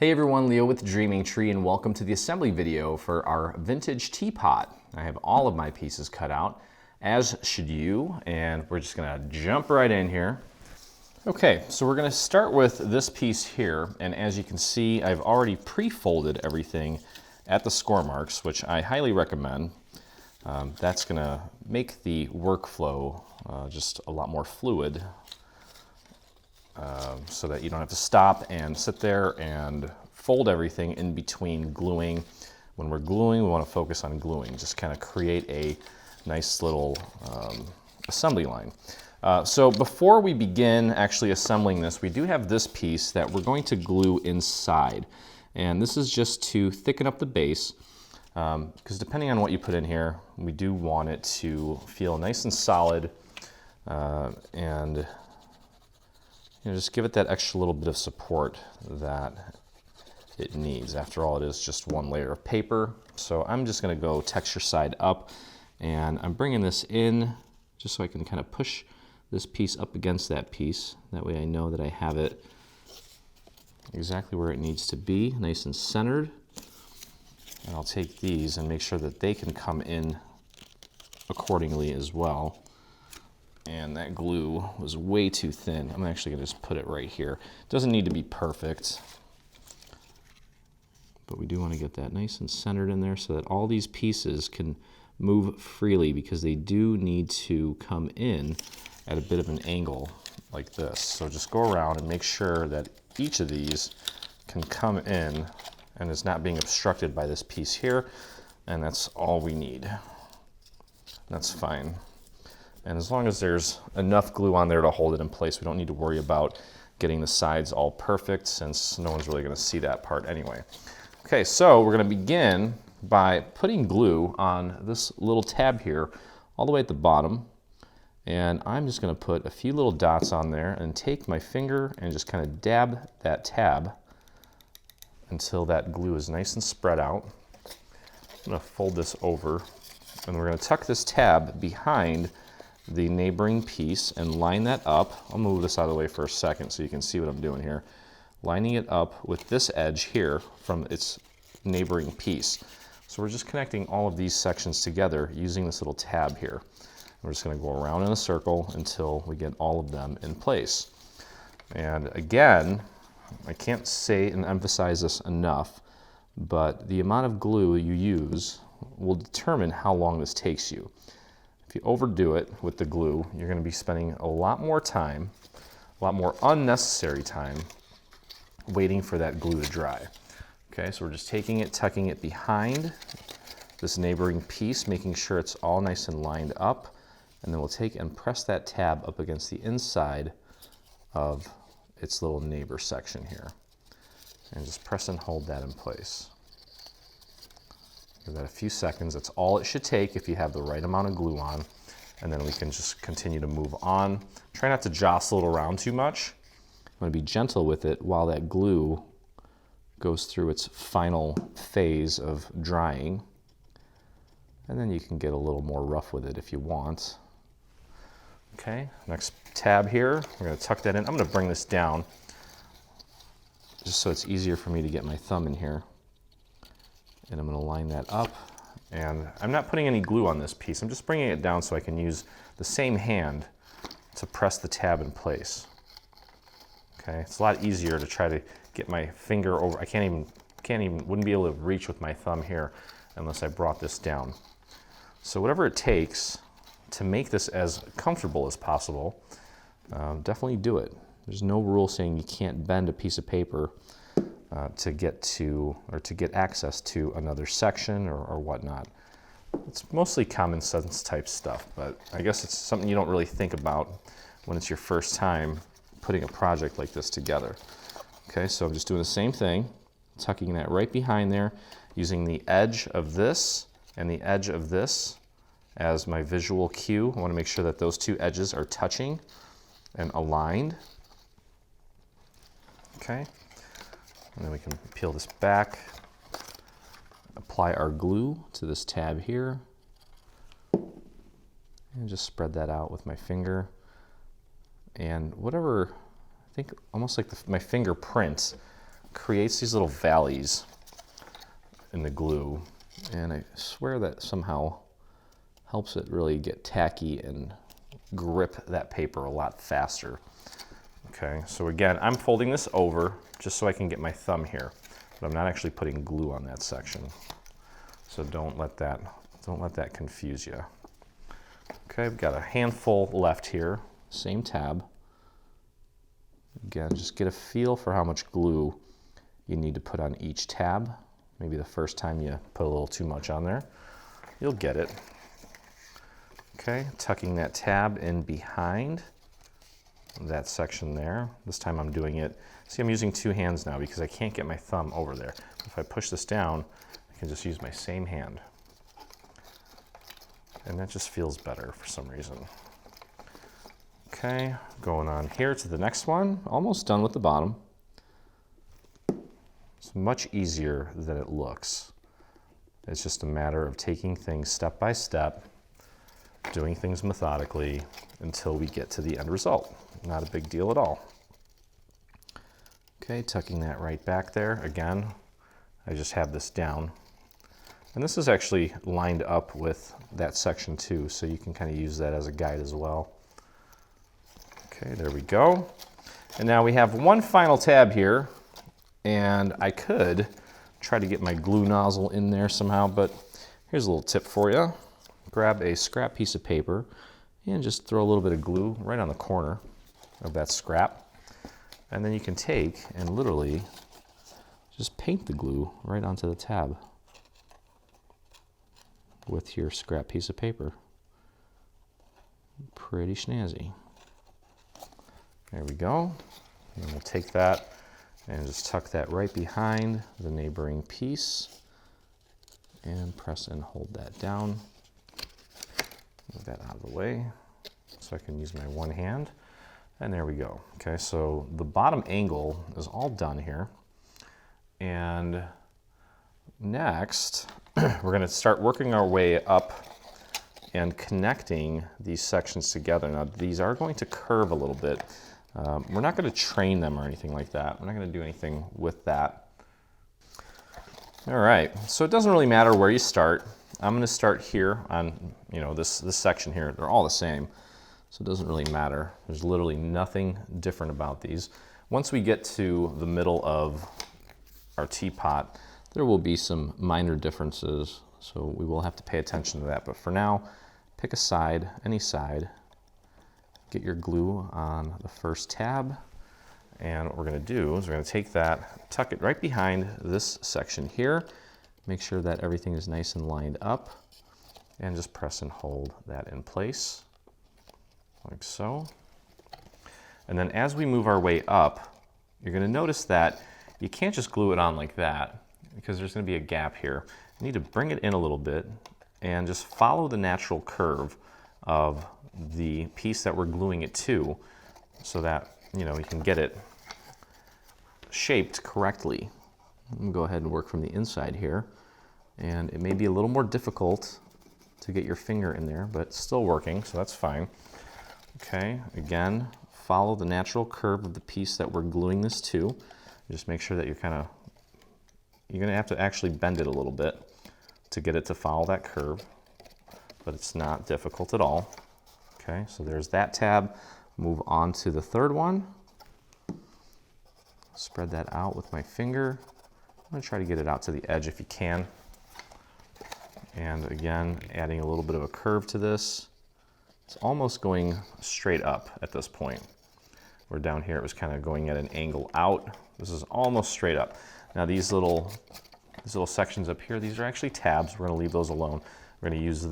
Hey everyone, Leo with Dreaming Tree, and welcome to the assembly video for our vintage teapot. I have all of my pieces cut out, as should you, and we're just gonna jump right in here. Okay, so we're gonna start with this piece here, and as you can see, I've already pre-folded everything at the score marks, which I highly recommend. That's gonna make the workflow just a lot more fluid. So that you don't have to stop and sit there and fold everything in between gluing. When we're gluing, we want to focus on gluing, just kind of create a nice little assembly line. So before we begin actually assembling this, we do have this piece that we're going to glue inside. And this is just to thicken up the base, because depending on what you put in here, we do want it to feel nice and solid, and just give it that extra little bit of support that it needs. After all, it is just one layer of paper. So I'm just gonna go texture side up, and I'm bringing this in just so I can kind of push this piece up against that piece. That way I know that I have it exactly where it needs to be, nice and centered. And I'll take these and make sure that they can come in accordingly as well. And that glue was way too thin. I'm actually gonna just put it right here. It doesn't need to be perfect, but we do want to get that nice and centered in there so that all these pieces can move freely, because they do need to come in at a bit of an angle like this. So just go around and make sure that each of these can come in and is not being obstructed by this piece here, and that's all we need. That's fine. And as long as there's enough glue on there to hold it in place, we don't need to worry about getting the sides all perfect, since no one's really gonna see that part anyway. Okay, so we're gonna begin by putting glue on this little tab here, all the way at the bottom. And I'm just gonna put a few little dots on there and take my finger and just kind of dab that tab until that glue is nice and spread out. I'm gonna fold this over, and we're gonna tuck this tab behind the neighboring piece and line that up. I'll move this out of the way for a second so you can see what I'm doing here. Lining it up with this edge here from its neighboring piece. So we're just connecting all of these sections together using this little tab here. We're just gonna go around in a circle until we get all of them in place. And again, I can't say and emphasize this enough, but the amount of glue you use will determine how long this takes you. If you overdo it with the glue, you're going to be spending a lot more time, a lot more unnecessary time, waiting for that glue to dry. Okay, so we're just taking it, tucking it behind this neighboring piece, making sure it's all nice and lined up, and then we'll take and press that tab up against the inside of its little neighbor section here. And just press and hold that in place. Give that a few seconds. That's all it should take if you have the right amount of glue on. And then we can just continue to move on. Try not to jostle it around too much. I'm going to be gentle with it while that glue goes through its final phase of drying. And then you can get a little more rough with it if you want. Okay, next tab here. We're going to tuck that in. I'm going to bring this down just so it's easier for me to get my thumb in here. And I'm going to line that up, and I'm not putting any glue on this piece. I'm just bringing it down so I can use the same hand to press the tab in place. Okay, it's a lot easier to try to get my finger over. I wouldn't be able to reach with my thumb here unless I brought this down. So whatever it takes to make this as comfortable as possible, definitely do it. There's no rule saying you can't bend a piece of paper to get access to another section or whatnot. It's mostly common sense type stuff, but I guess it's something you don't really think about when it's your first time putting a project like this together. Okay, so I'm just doing the same thing, tucking that right behind there, using the edge of this and the edge of this as my visual cue. I want to make sure that those two edges are touching and aligned. Okay. And then we can peel this back, apply our glue to this tab here, and just spread that out with my finger. And whatever, I think almost like my fingerprint creates these little valleys in the glue, and I swear that somehow helps it really get tacky and grip that paper a lot faster. Okay, so again, I'm folding this over just so I can get my thumb here, but I'm not actually putting glue on that section. So don't let that confuse you. Okay, I've got a handful left here, same tab. Again, just get a feel for how much glue you need to put on each tab. Maybe the first time you put a little too much on there, you'll get it. Okay, tucking that tab in behind that section there. This time I'm doing it, see, I'm using two hands now because I can't get my thumb over there. If I push this down, I can just use my same hand. And that just feels better for some reason. Okay, going on here to the next one. Almost done with the bottom. It's much easier than it looks. It's just a matter of taking things step by step, doing things methodically until we get to the end result. Not a big deal at all. Okay, tucking that right back there. Again, I just have this down. And this is actually lined up with that section too, so you can kind of use that as a guide as well. Okay, there we go. And now we have one final tab here, and I could try to get my glue nozzle in there somehow, but here's a little tip for you. Grab a scrap piece of paper and just throw a little bit of glue right on the corner of that scrap. And then you can take and literally just paint the glue right onto the tab with your scrap piece of paper. Pretty snazzy. There we go. And we'll take that and just tuck that right behind the neighboring piece and press and hold that down. Move that out of the way so I can use my one hand. And there we go. Okay, so the bottom angle is all done here. And next, we're going to start working our way up and connecting these sections together. Now, these are going to curve a little bit. We're not going to train them or anything like that. We're not going to do anything with that. All right, so it doesn't really matter where you start. I'm going to start here on, this section here. They're all the same, so it doesn't really matter. There's literally nothing different about these. Once we get to the middle of our teapot, there will be some minor differences, so we will have to pay attention to that. But for now, pick a side, any side, get your glue on the first tab, and what we're going to do is we're going to take that, tuck it right behind this section here, make sure that everything is nice and lined up, and just press and hold that in place, like so. And then as we move our way up, you're going to notice that you can't just glue it on like that, because there's going to be a gap here. You need to bring it in a little bit and just follow the natural curve of the piece that we're gluing it to, so that you can get it shaped correctly. I'm going to go ahead and work from the inside here, and it may be a little more difficult to get your finger in there, but it's still working, so that's fine. Okay, again, follow the natural curve of the piece that we're gluing this to. Just make sure that you're going to have to actually bend it a little bit to get it to follow that curve, but it's not difficult at all. Okay, so there's that tab. Move on to the third one. Spread that out with my finger. I'm going to try to get it out to the edge if you can. And again, adding a little bit of a curve to this. It's almost going straight up at this point. Where down here it was kind of going at an angle out. This is almost straight up. Now these little sections up here, these are actually tabs. We're going to leave those alone. We're going to use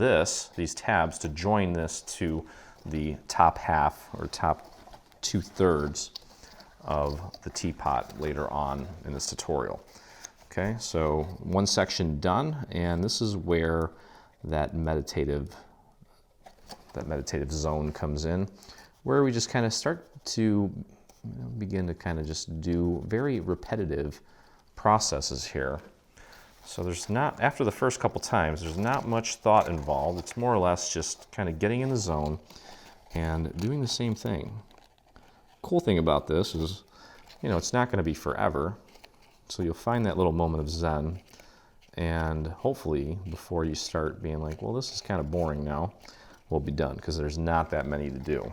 these tabs to join this to the top half or top 2/3 of the teapot later on in this tutorial. Okay, so one section done, and this is where that meditative zone comes in, where we just kind of start to begin to kind of just do very repetitive processes here. So there's not, after the first couple times, there's not much thought involved. It's more or less just kind of getting in the zone and doing the same thing. Cool thing about this is, it's not going to be forever. So you'll find that little moment of zen, and hopefully before you start being like, well, this is kind of boring now, we'll be done, because there's not that many to do.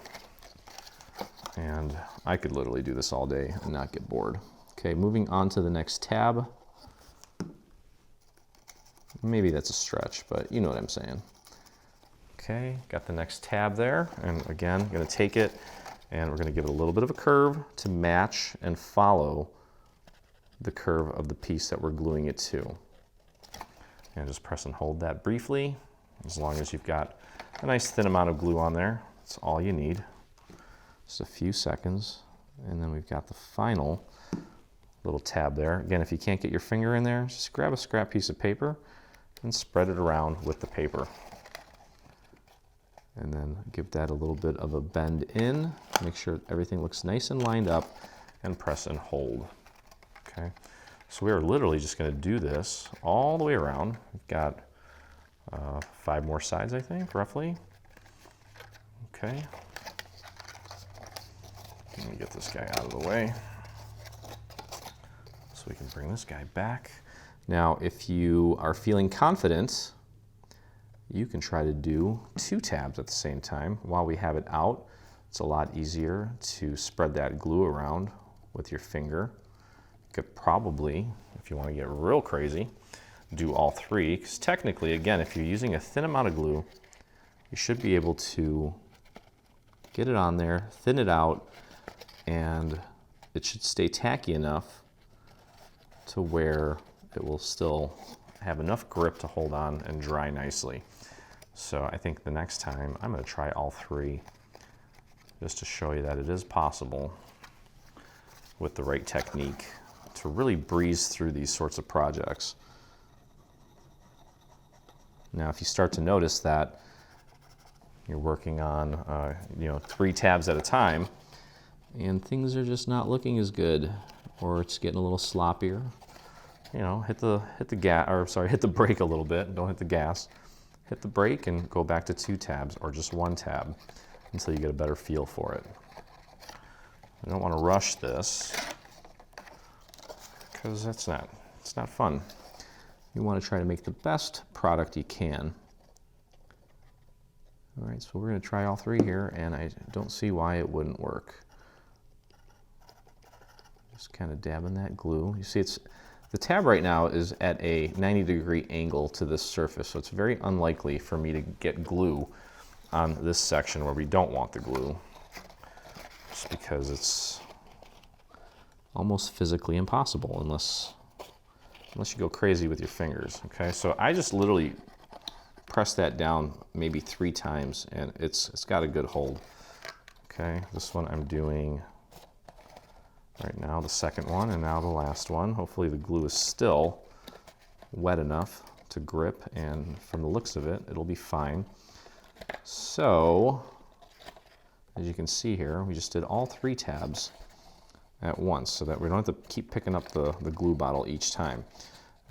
And I could literally do this all day and not get bored. Okay, moving on to the next tab. Maybe that's a stretch, but you know what I'm saying. Okay, got the next tab there, and again, I'm going to take it and we're going to give it a little bit of a curve to match and follow the curve of the piece that we're gluing it to. And just press and hold that briefly, as long as you've got a nice thin amount of glue on there. That's all you need. Just a few seconds, and then we've got the final little tab there. Again, if you can't get your finger in there, just grab a scrap piece of paper and spread it around with the paper. And then give that a little bit of a bend in, make sure everything looks nice and lined up, and press and hold. Okay, so we are literally just going to do this all the way around. We've got 5 more sides, I think, roughly. Okay, let me get this guy out of the way so we can bring this guy back. Now, if you are feeling confident, you can try to do 2 tabs at the same time. While we have it out, it's a lot easier to spread that glue around with your finger. You could probably, if you want to get real crazy, do all 3, because technically, again, if you're using a thin amount of glue, you should be able to get it on there, thin it out, and it should stay tacky enough to where it will still have enough grip to hold on and dry nicely. So I think the next time I'm going to try all 3 just to show you that it is possible with the right technique to really breeze through these sorts of projects. Now, if you start to notice that you're working on 3 tabs at a time and things are just not looking as good, or it's getting a little sloppier, hit the brake a little bit. Don't hit the gas. Hit the brake and go back to 2 tabs or just 1 tab until you get a better feel for it. You don't want to rush this because it's not fun. You want to try to make the best product you can. All right, so we're going to try all 3 here, and I don't see why it wouldn't work. Just kind of dabbing that glue. You see, the tab right now is at a 90-degree angle to this surface, so it's very unlikely for me to get glue on this section where we don't want the glue, just because it's almost physically impossible unless you go crazy with your fingers. Okay, so I just literally press that down maybe 3 times, and it's got a good hold. Okay, this one I'm doing right now, the second one, and now the last one. Hopefully the glue is still wet enough to grip, and from the looks of it, it'll be fine. So, as you can see here, we just did all 3 tabs at once so that we don't have to keep picking up the glue bottle each time.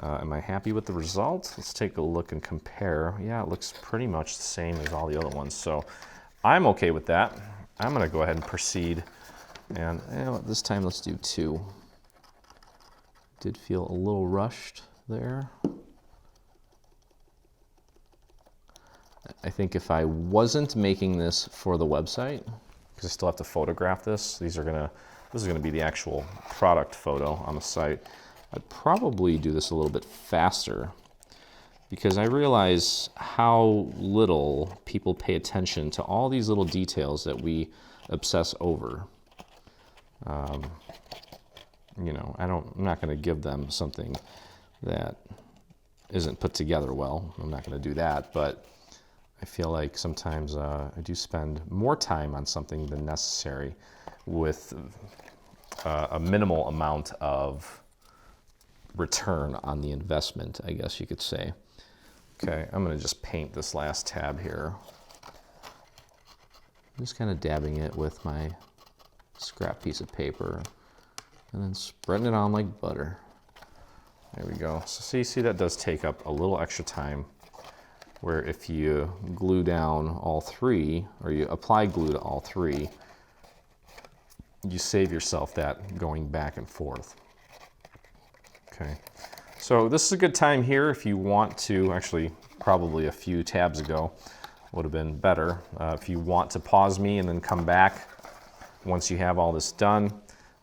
Am I happy with the result? Let's take a look and compare. Yeah, it looks pretty much the same as all the other ones, so I'm okay with that. I'm going to go ahead and proceed. And this time let's do 2. Did feel a little rushed there. I think if I wasn't making this for the website, because I still have to photograph this, this is gonna be the actual product photo on the site, I'd probably do this a little bit faster, because I realize how little people pay attention to all these little details that we obsess over. I'm not going to give them something that isn't put together well. I'm not going to do that, but I feel like sometimes I do spend more time on something than necessary with a minimal amount of return on the investment, I guess you could say. Okay, I'm going to just paint this last tab here. I'm just kind of dabbing it with my scrap piece of paper and then spreading it on like butter. There we go. So see that does take up a little extra time, where if you glue down all 3, or you apply glue to all 3, you save yourself that going back and forth. Okay, so this is a good time here if you want to, actually probably a few tabs ago would have been better, if you want to pause me and then come back once you have all this done.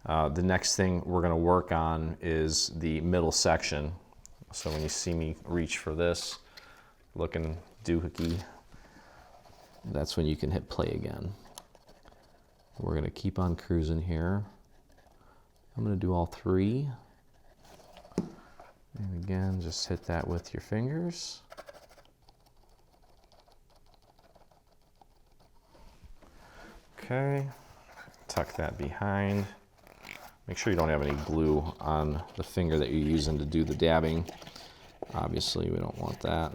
The next thing we're going to work on is the middle section. So when you see me reach for this, looking doohickey, that's when you can hit play again. We're going to keep on cruising here. I'm going to do all three. And again, just hit that with your fingers. Okay, tuck that behind. Make sure you don't have any glue on the finger that you're using to do the dabbing. Obviously, we don't want that.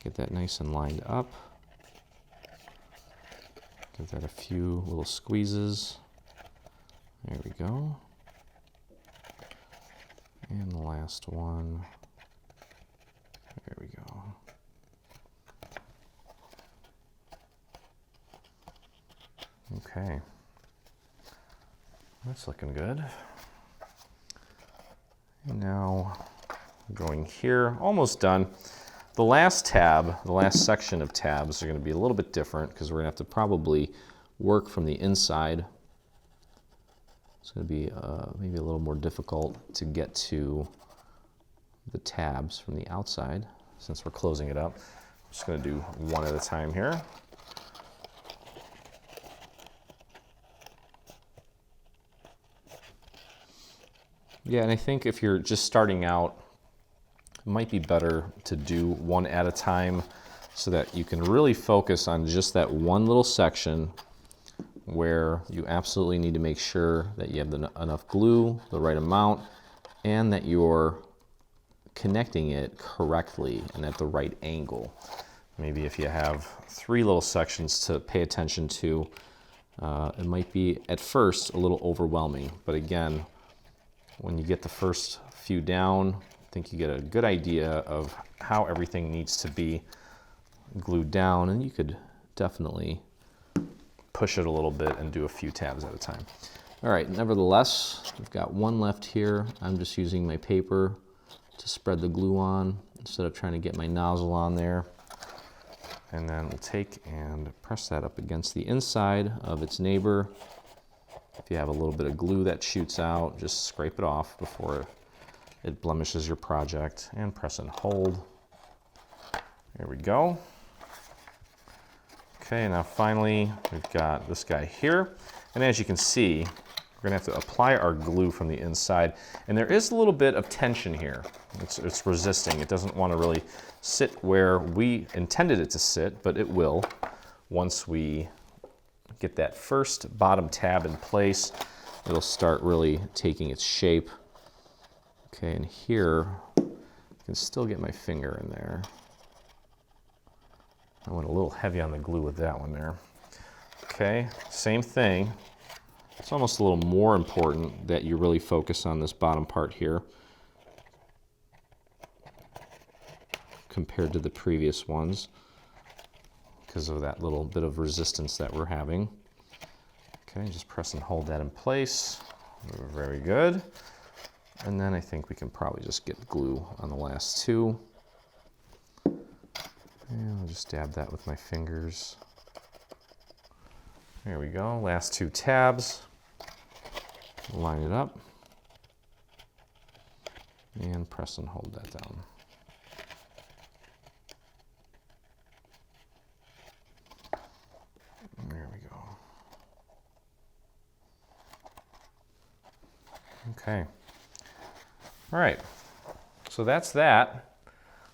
Get that nice and lined up. Give that a few little squeezes. There we go. And the last one. There we go. Okay. That's looking good. And now going here, almost done. The last tab, the last section of tabs are going to be a little bit different because we're going to have to probably work from the inside. It's going to be maybe a little more difficult to get to the tabs from the outside since we're closing it up. I'm just going to do one at a time here. Yeah, and I think if you're just starting out, it might be better to do one at a time so that you can really focus on just that one little section where you absolutely need to make sure that you have enough glue, the right amount, and that you're connecting it correctly and at the right angle. Maybe if you have three little sections to pay attention to, it might be at first a little overwhelming, but again, when you get the first few down, I think you get a good idea of how everything needs to be glued down, and you could definitely push it a little bit and do a few tabs at a time. All right, nevertheless, we've got one left here. I'm just using my paper to spread the glue on instead of trying to get my nozzle on there. And then we'll take and press that up against the inside of its neighbor. If you have a little bit of glue that shoots out, just scrape it off before it blemishes your project, and press and hold. There we go. Okay, now finally we've got this guy here. And as you can see, we're gonna have to apply our glue from the inside. And there is a little bit of tension here. It's resisting. It doesn't want to really sit where we intended it to sit, but it will once we get that first bottom tab in place. It'll start really taking its shape. Okay, and here I can still get my finger in there. I went a little heavy on the glue with that one there. Okay, same thing. It's almost a little more important that you really focus on this bottom part here compared to the previous ones because of that little bit of resistance that we're having. Okay, just press and hold that in place. Very good. And then I think we can probably just get glue on the last two. And I'll just dab that with my fingers. There we go, last two tabs. Line it up. And press and hold that down. There we go. Okay. All right, so that's that.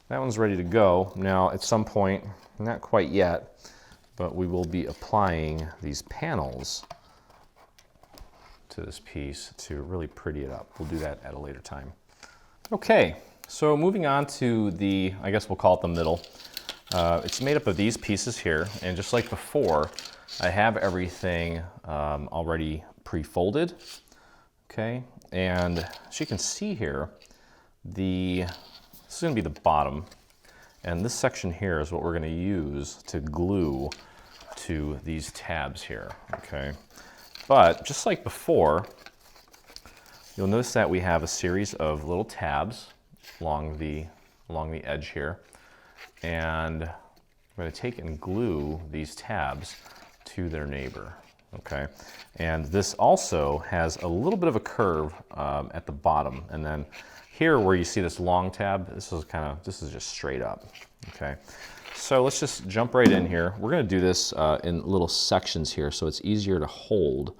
That one's ready to go. Now, at some point, not quite yet, but we will be applying these panels to this piece to really pretty it up. We'll do that at a later time. Okay, so moving on to the, I guess we'll call it the middle. It's made up of these pieces here, and just like before, I have everything already pre-folded. Okay, and as you can see here, this is going to be the bottom, and this section here is what we're going to use to glue to these tabs here. Okay, but just like before, you'll notice that we have a series of little tabs along the edge here. And I'm going to take and glue these tabs to their neighbor, okay? And this also has a little bit of a curve at the bottom. And then here where you see this long tab, this is just straight up, okay? So let's just jump right in here. We're going to do this in little sections here so it's easier to hold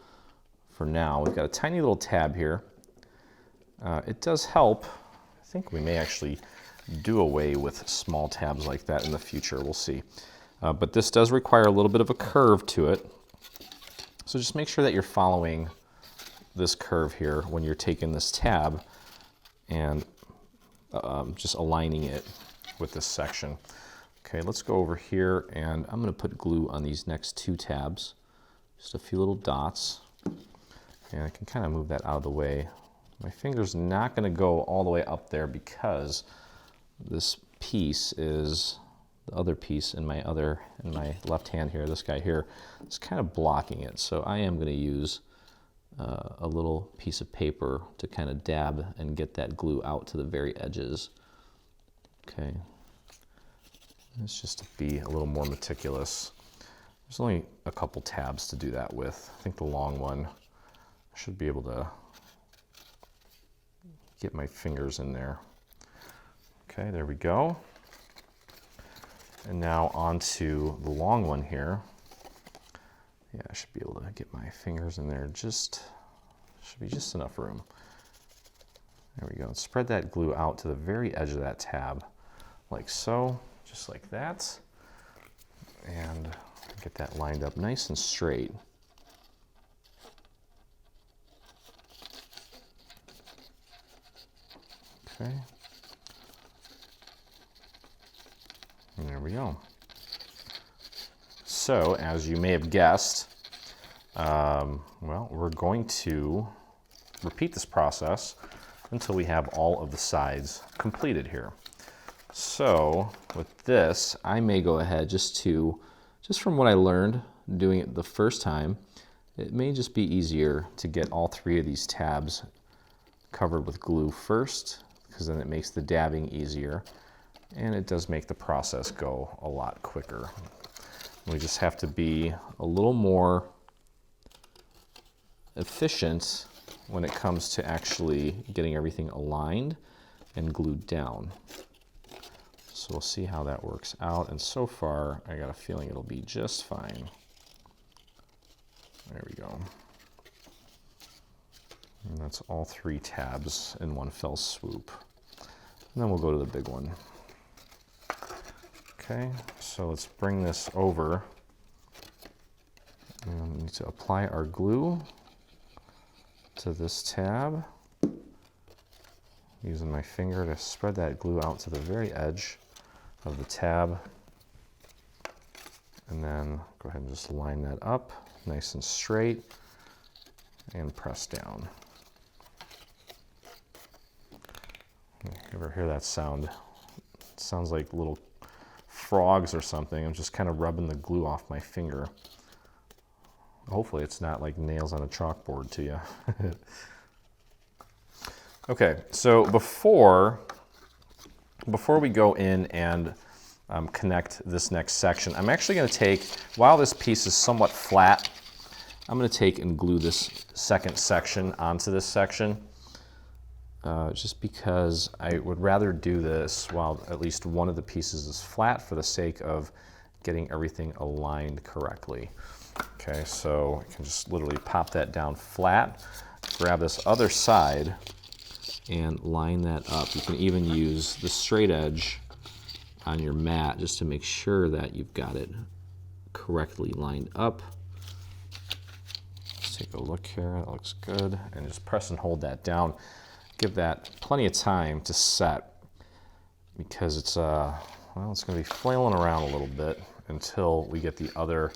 for now. We've got a tiny little tab here. It does help. I think we may actually do away with small tabs like that in the future. We'll see. But this does require a little bit of a curve to it. So just make sure that you're following this curve here when you're taking this tab and just aligning it with this section. Okay, let's go over here and I'm going to put glue on these next two tabs. Just a few little dots. And I can kind of move that out of the way. My finger's not going to go all the way up there because this piece is the other piece in my left hand here, this guy here, is kind of blocking it. So I am going to use a little piece of paper to kind of dab and get that glue out to the very edges. Okay. It's just to be a little more meticulous. There's only a couple tabs to do that with. I think the long one, I should be able to get my fingers in there. Okay, there we go. And now onto the long one here. Yeah, I should be able to get my fingers in there. Should be just enough room. There we go. Spread that glue out to the very edge of that tab, like so, just like that. And get that lined up nice and straight. Okay. And there we go. So, as you may have guessed, well, we're going to repeat this process until we have all of the sides completed here. So, with this, I may go ahead just from what I learned doing it the first time, it may just be easier to get all three of these tabs covered with glue first, because then it makes the dabbing easier. And it does make the process go a lot quicker. We just have to be a little more efficient when it comes to actually getting everything aligned and glued down. So we'll see how that works out. And so far, I got a feeling it'll be just fine. There we go. And that's all three tabs in one fell swoop. And then we'll go to the big one. Okay, so let's bring this over. And we need to apply our glue to this tab. Using my finger to spread that glue out to the very edge of the tab. And then go ahead and just line that up nice and straight and press down. You ever hear that sound? It sounds like little frogs or something. I'm just kind of rubbing the glue off my finger. Hopefully it's not like nails on a chalkboard to you. Okay, so before we go in and connect this next section, I'm actually going to take, while this piece is somewhat flat, I'm going to take and glue this second section onto this section. Just because I would rather do this while at least one of the pieces is flat for the sake of getting everything aligned correctly. Okay, so I can just literally pop that down flat, grab this other side, and line that up. You can even use the straight edge on your mat just to make sure that you've got it correctly lined up. Let's take a look here. That looks good. And just press and hold that down. Give that plenty of time to set because it's well, it's going to be flailing around a little bit until we get the other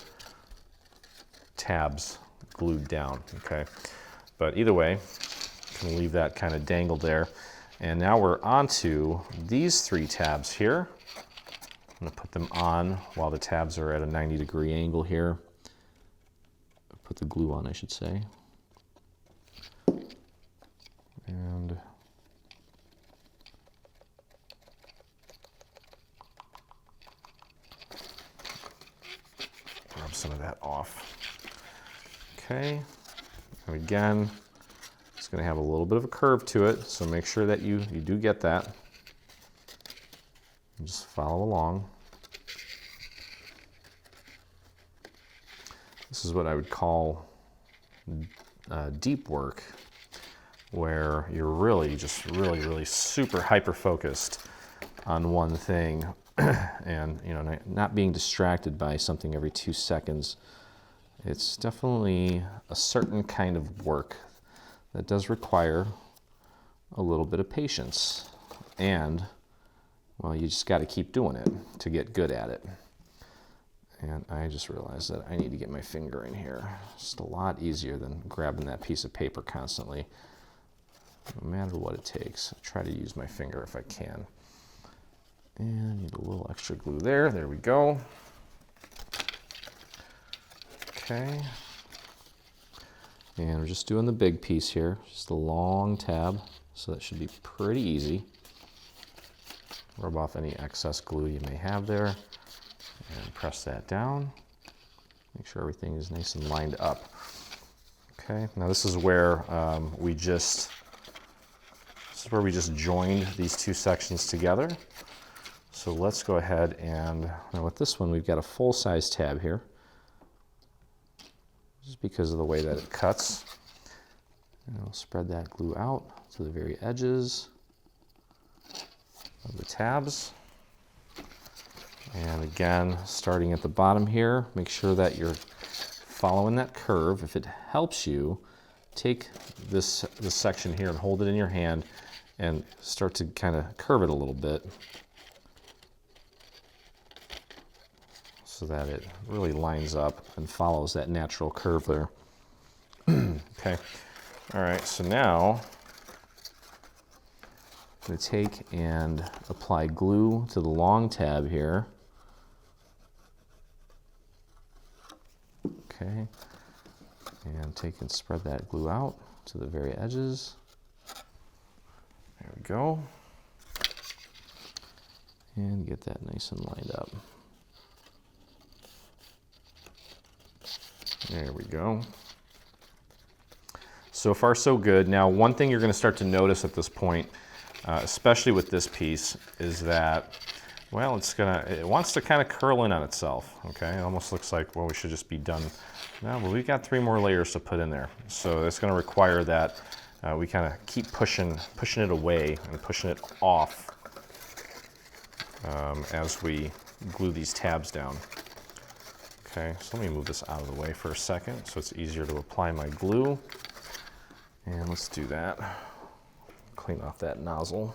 tabs glued down. Okay, but either way, can leave that kind of dangled there. And now we're onto these three tabs here. I'm going to put them on while the tabs are at a 90-degree angle here. Put the glue on, I should say. And rub some of that off. Okay, and again, it's going to have a little bit of a curve to it, so make sure that you do get that. And just follow along. This is what I would call deep work, where you're really just really super hyper focused on one thing and not being distracted by something every 2 seconds. It's definitely a certain kind of work that does require a little bit of patience, and well, you just got to keep doing it to get good at it. And I just realized that I need to get my finger in here. It's just a lot easier than grabbing that piece of paper constantly, no matter what it takes. I try to use my finger if I can. And I need a little extra glue there. There we go. Okay. And we're just doing the big piece here, just a long tab, so that should be pretty easy. Rub off any excess glue you may have there. And press that down. Make sure everything is nice and lined up. Okay, now this is where we just joined these 2 sections together. So let's go ahead and, now with this one, we've got a full-size tab here, just because of the way that it cuts. And I'll spread that glue out to the very edges of the tabs. And again, starting at the bottom here, make sure that you're following that curve. If it helps you, take this section here and hold it in your hand and start to kind of curve it a little bit so that it really lines up and follows that natural curve there. Okay, all right, so now I'm going to take and apply glue to the long tab here. Okay, and take and spread that glue out to the very edges. There we go. And get that nice and lined up. There we go. So far, so good. Now, one thing you're going to start to notice at this point, especially with this piece, is that, well, it wants to kind of curl in on itself, okay? It almost looks like, well, we should just be done. No, well, we've got 3 more layers to put in there. So it's going to require that we kind of keep pushing it away and pushing it off as we glue these tabs down. Okay, so let me move this out of the way for a second so it's easier to apply my glue. And let's do that. Clean off that nozzle.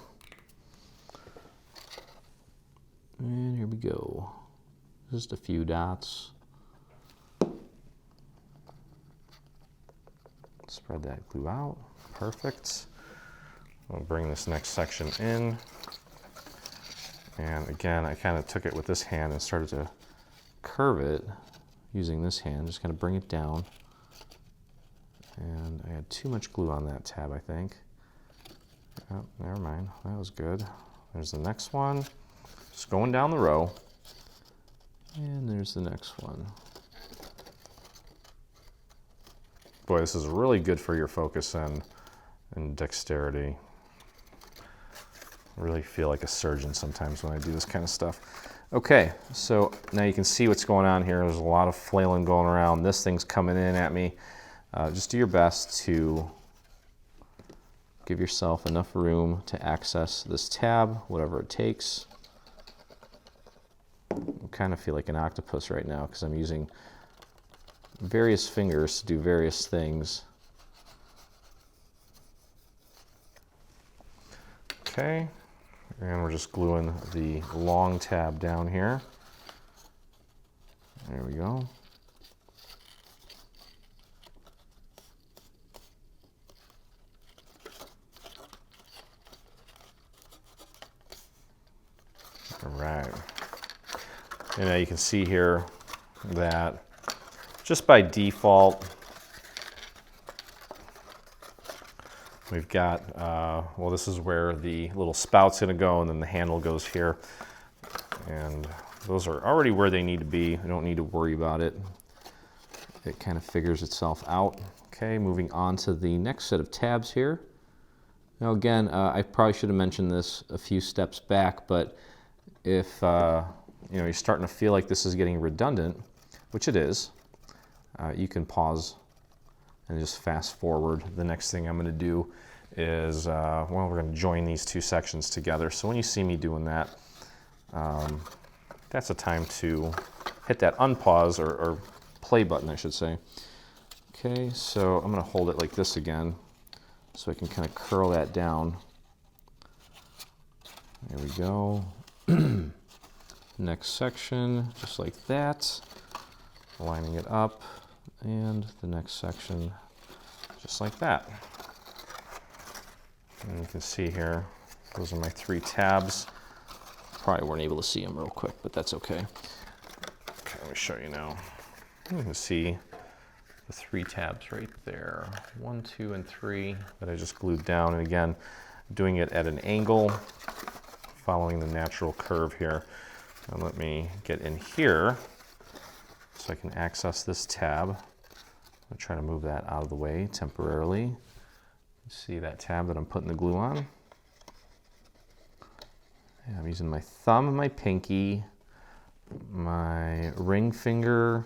And here we go. Just a few dots. Spread that glue out. Perfect. We'll bring this next section in. And again, I kind of took it with this hand and started to curve it using this hand. Just kind of bring it down. And I had too much glue on that tab, I think. Oh, never mind. That was good. There's the next one. Just going down the row. And there's the next one. Boy, this is really good for your focus and dexterity. I really feel like a surgeon sometimes when I do this kind of stuff. Okay, so now you can see what's going on here. There's a lot of flailing going around. This thing's coming in at me. Just do your best to give yourself enough room to access this tab, whatever it takes. I kind of feel like an octopus right now because I'm using various fingers to do various things. Okay, and we're just gluing the long tab down here. There we go. All right. And now you can see here that just by default, We've got, well, this is where the little spout's gonna go, and then the handle goes here. And those are already where they need to be. I don't need to worry about it. It kind of figures itself out. Okay, moving on to the next set of tabs here. Now again, I probably should have mentioned this a few steps back, but if you're starting to feel like this is getting redundant, which it is, you can pause and just fast forward. The next thing I'm going to do is, well, we're going to join these two sections together. So when you see me doing that, that's a time to hit that unpause or play button, I should say. Okay, so I'm going to hold it like this again so I can kind of curl that down. There we go. Next section, just like that, lining it up, and the next section, just like that. And you can see here, those are my 3 tabs. Probably weren't able to see them real quick, but that's okay. Okay, let me show you now. You can see the 3 tabs right there, 1, 2, and 3 that I just glued down. And again, doing it at an angle, following the natural curve here. Now let me get in here so I can access this tab. I'm trying to move that out of the way temporarily. See that tab that I'm putting the glue on? Yeah, I'm using my thumb and my pinky, my ring finger.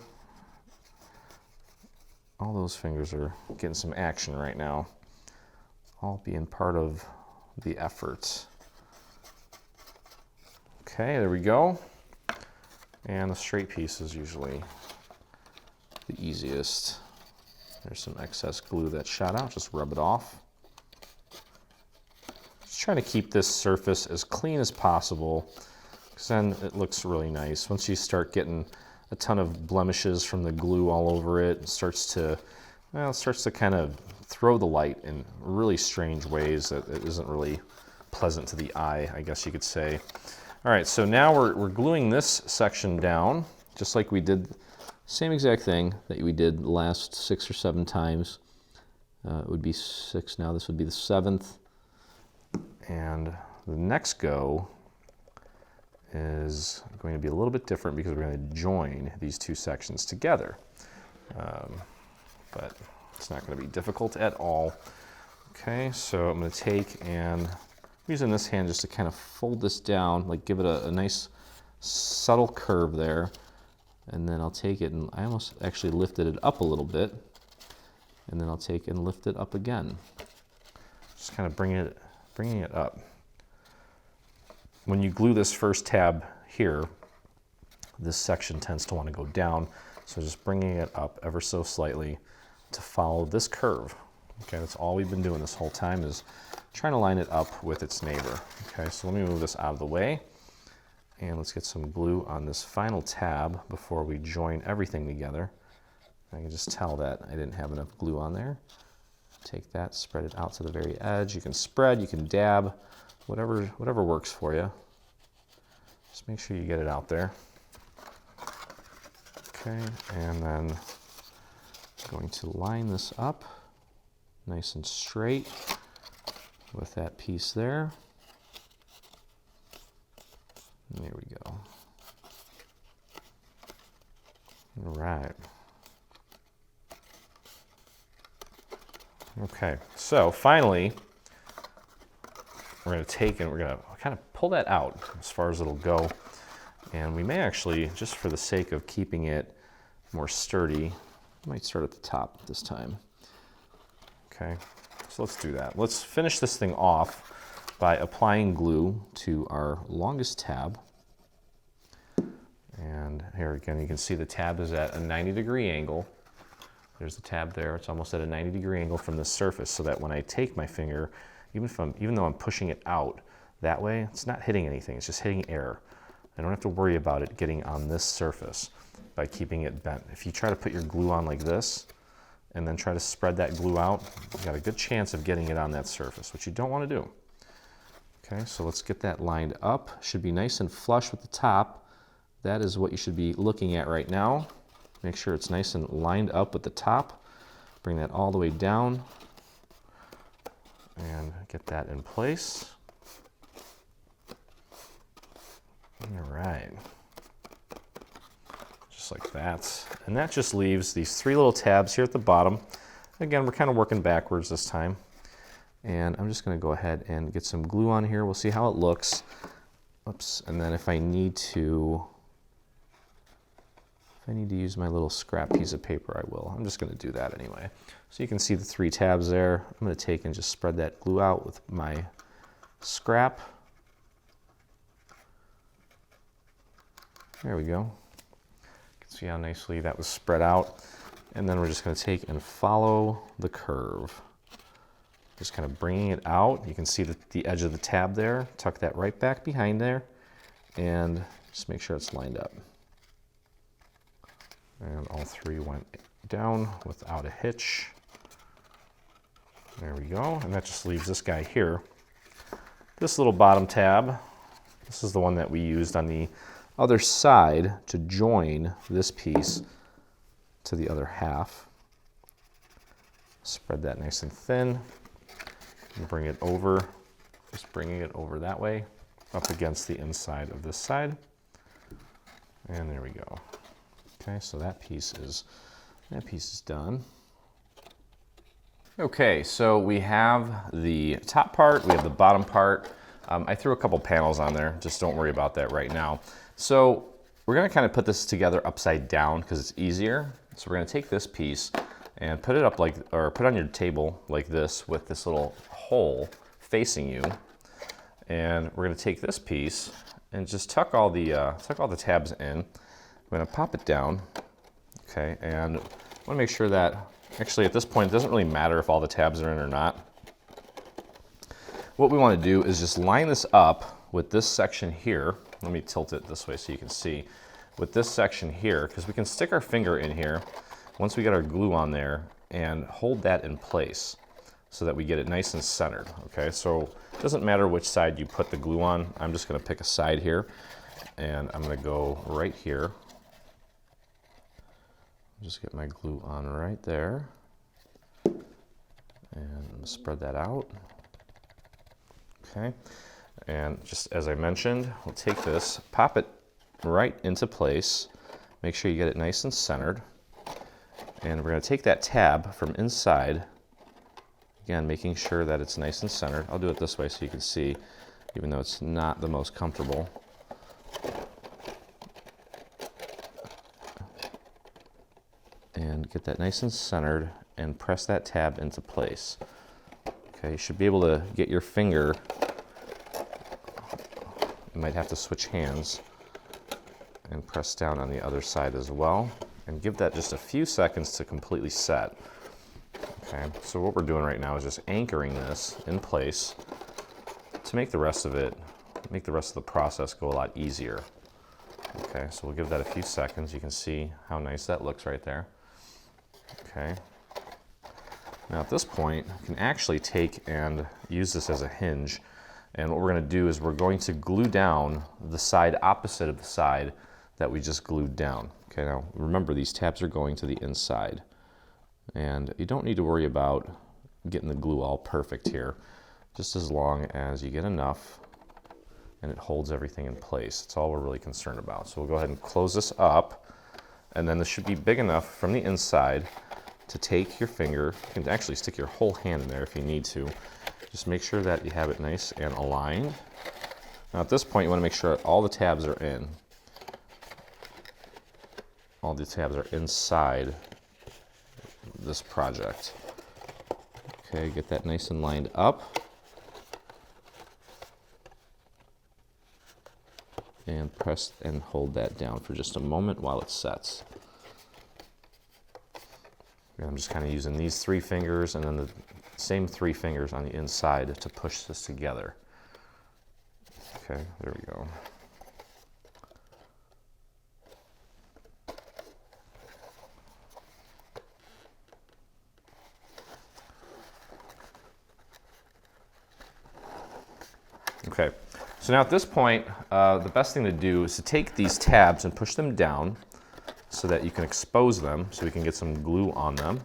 All those fingers are getting some action right now, all being part of the effort. Okay, there we go. And the straight piece is usually the easiest. There's some excess glue that shot out, just rub it off. Just trying to keep this surface as clean as possible, because then it looks really nice. Once you start getting a ton of blemishes from the glue all over it, it starts to kind of throw the light in really strange ways that it isn't really pleasant to the eye, I guess you could say. All right, so now we're gluing this section down, just like we did, same exact thing that we did the last 6 or 7 times. It would be 6 now, this would be the 7th. And the next go is going to be a little bit different because we're going to join these 2 sections together. But it's not going to be difficult at all. Okay, so I'm going to take and using this hand just to kind of fold this down, like give it a nice subtle curve there. And then I'll take it, and I almost actually lifted it up a little bit. And then I'll take and lift it up again. Just kind of bringing it up. When you glue this first tab here, this section tends to want to go down. So just bringing it up ever so slightly to follow this curve. Okay, that's all we've been doing this whole time, is trying to line it up with its neighbor. Okay, so let me move this out of the way, and let's get some glue on this final tab before we join everything together. I can just tell that I didn't have enough glue on there. Take that, spread it out to the very edge. You can spread, you can dab, whatever works for you. Just make sure you get it out there. Okay, and then I'm going to line this up nice and straight with that piece there. And there we go. All right. Okay, so finally, we're going to take and we're going to kind of pull that out as far as it'll go. And we may actually, just for the sake of keeping it more sturdy, might start at the top this time. Okay, so let's do that. Let's finish this thing off by applying glue to our longest tab. And here again, you can see the tab is at a 90-degree angle. There's the tab there. It's almost at a 90-degree angle from the surface, so that when I take my finger, even though I'm pushing it out that way, it's not hitting anything. It's just hitting air. I don't have to worry about it getting on this surface by keeping it bent. If you try to put your glue on like this and then try to spread that glue out, you got a good chance of getting it on that surface, which you don't want to do. Okay, so let's get that lined up. Should be nice and flush with the top. That is what you should be looking at right now. Make sure it's nice and lined up with the top. Bring that all the way down. and get that in place. All right, just like that. And that just leaves these 3 little tabs here at the bottom. Again, we're kind of working backwards this time. And I'm just going to go ahead and get some glue on here. We'll see how it looks. Oops, and then if I need to use my little scrap piece of paper, I will. I'm just going to do that anyway. So you can see the 3 tabs there. I'm going to take and just spread that glue out with my scrap. There we go. You can see how nicely that was spread out. And then we're just going to take and follow the curve. Just kind of bringing it out. You can see the edge of the tab there. Tuck that right back behind there. And just make sure it's lined up. And all 3 went down without a hitch. There we go. And that just leaves this guy here. This little bottom tab, this is the one that we used on the other side to join this piece to the other half. Spread that nice and thin and bring it over, just bringing it over that way up against the inside of this side. And there we go. Okay, so that piece is done. Okay, so we have the top part, we have the bottom part. I threw a couple panels on there, just don't worry about that right now. So we're gonna kind of put this together upside down because it's easier. So we're gonna take this piece and put it up put on your table like this with this little hole facing you. And we're gonna take this piece and just tuck all the tabs in. I'm gonna pop it down, okay, and I wanna make sure that, actually at this point, it doesn't really matter if all the tabs are in or not. What we wanna do is just line this up with this section here. Let me tilt it this way so you can see. With this section here, because we can stick our finger in here once we get our glue on there and hold that in place so that we get it nice and centered, okay? So it doesn't matter which side you put the glue on. I'm just gonna pick a side here and I'm gonna go right here. Just get my glue on right there and spread that out, okay? And just as I mentioned, we'll take this, pop it right into place, make sure you get it nice and centered, and we're going to take that tab from inside, again making sure that it's nice and centered. I'll do it this way so you can see, even though it's not the most comfortable. And get that nice and centered and press that tab into place. Okay, you should be able to get your finger, you might have to switch hands and press down on the other side as well and give that just a few seconds to completely set. Okay, so what we're doing right now is just anchoring this in place to make the rest of the process go a lot easier. Okay, so we'll give that a few seconds. You can see how nice that looks right there. Okay, now at this point you can actually take and use this as a hinge. And what we're going to do is we're going to glue down the side opposite of the side that we just glued down. Okay, now remember these tabs are going to the inside. And you don't need to worry about getting the glue all perfect here. Just as long as you get enough and it holds everything in place. That's all we're really concerned about. So we'll go ahead and close this up. And then this should be big enough from the inside to take your finger. You can actually stick your whole hand in there if you need to. Just make sure that you have it nice and aligned. Now at this point you want to make sure all the tabs are in. All the tabs are inside this project. Okay, get that nice and lined up. And press and hold that down for just a moment while it sets. And I'm just kind of using these 3 fingers and then the same 3 fingers on the inside to push this together. Okay, there we go. Okay, so now at this point, the best thing to do is to take these tabs and push them down so that you can expose them, so we can get some glue on them.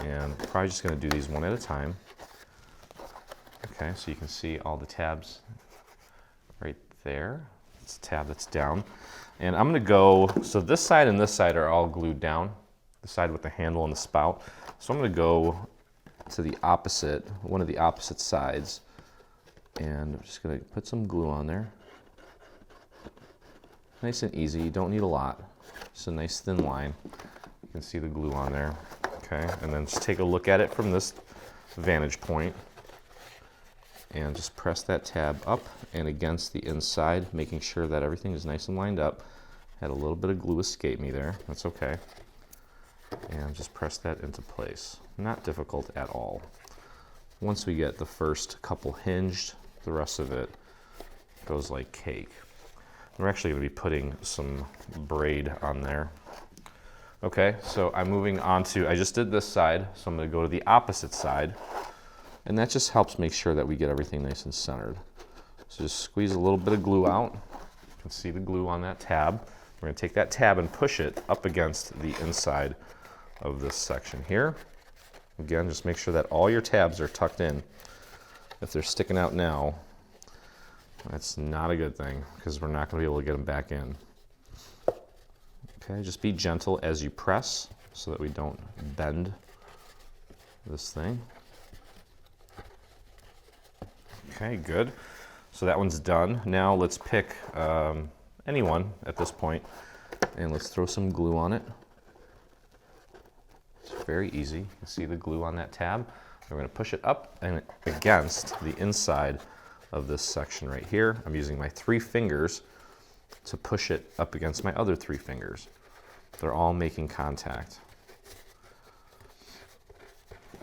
And probably just going to do these one at a time. Okay, so you can see all the tabs right there. It's a tab that's down. And I'm going to go, so this side and this side are all glued down, the side with the handle and the spout. So I'm going to go to the opposite, one of the opposite sides, and I'm just going to put some glue on there. Nice and easy, you don't need a lot. Just a nice thin line. You can see the glue on there. Okay, and then just take a look at it from this vantage point and just press that tab up and against the inside, making sure that everything is nice and lined up. Had a little bit of glue escape me there, that's okay. And just press that into place. Not difficult at all. Once we get the first couple hinged, the rest of it goes like cake. We're actually going to be putting some braid on there. Okay, so I'm moving on to, I just did this side, so I'm going to go to the opposite side. And that just helps make sure that we get everything nice and centered. So just squeeze a little bit of glue out. You can see the glue on that tab. We're going to take that tab and push it up against the inside of this section here. Again, just make sure that all your tabs are tucked in. If they're sticking out now, that's not a good thing because we're not going to be able to get them back in. Okay, just be gentle as you press so that we don't bend this thing. Okay, good. So that one's done. Now let's pick any one at this point and let's throw some glue on it. It's very easy. You can see the glue on that tab. We're going to push it up and against the inside of this section right here. I'm using my 3 fingers to push it up against my other 3 fingers. They're all making contact.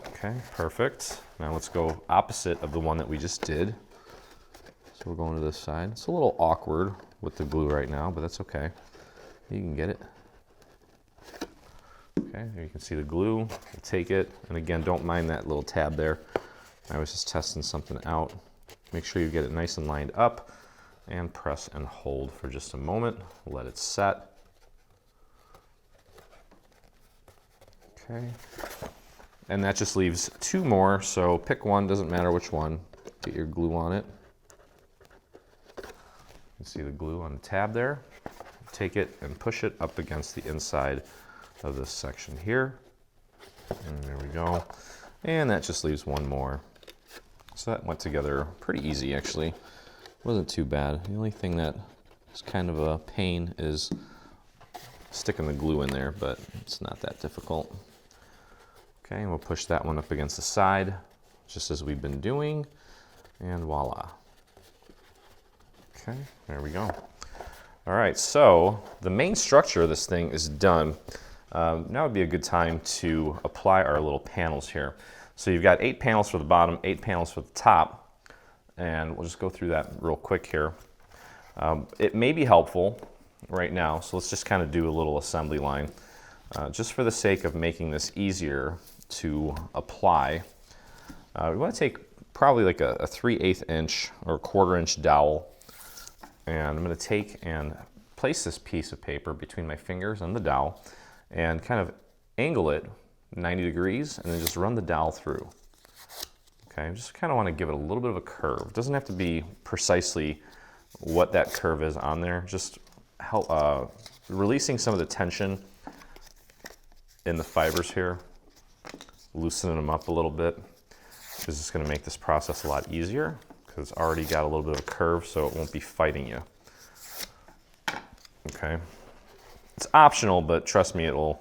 Okay, perfect. Now let's go opposite of the one that we just did. So we're going to this side. It's a little awkward with the glue right now, but that's okay. You can get it. Okay, here you can see the glue. We'll take it, and again, don't mind that little tab there. I was just testing something out. Make sure you get it nice and lined up, and press and hold for just a moment. Let it set. Okay, and that just leaves 2 more, so pick one, doesn't matter which one. Get your glue on it. You can see the glue on the tab there. Take it and push it up against the inside of this section here. And there we go. And that just leaves 1 more. So that went together pretty easy, actually. Wasn't too bad. The only thing that is kind of a pain is sticking the glue in there, but it's not that difficult. Okay, and we'll push that one up against the side, just as we've been doing, and voila. Okay, there we go. All right, so the main structure of this thing is done. Now would be a good time to apply our little panels here. So you've got 8 panels for the bottom, 8 panels for the top, and we'll just go through that real quick here. It may be helpful right now, so let's just kind of do a little assembly line. Just for the sake of making this easier to apply, we want to take probably like a 3/8 inch or 1/4 inch dowel, and I'm going to take and place this piece of paper between my fingers and the dowel and kind of angle it 90 degrees and then just run the dowel through. Okay, just kind of want to give it a little bit of a curve. It doesn't have to be precisely what that curve is on there, just help releasing some of the tension in the fibers here, loosening them up a little bit. This is going to make this process a lot easier because it's already got a little bit of a curve, so it won't be fighting you. Okay, it's optional, but trust me, it will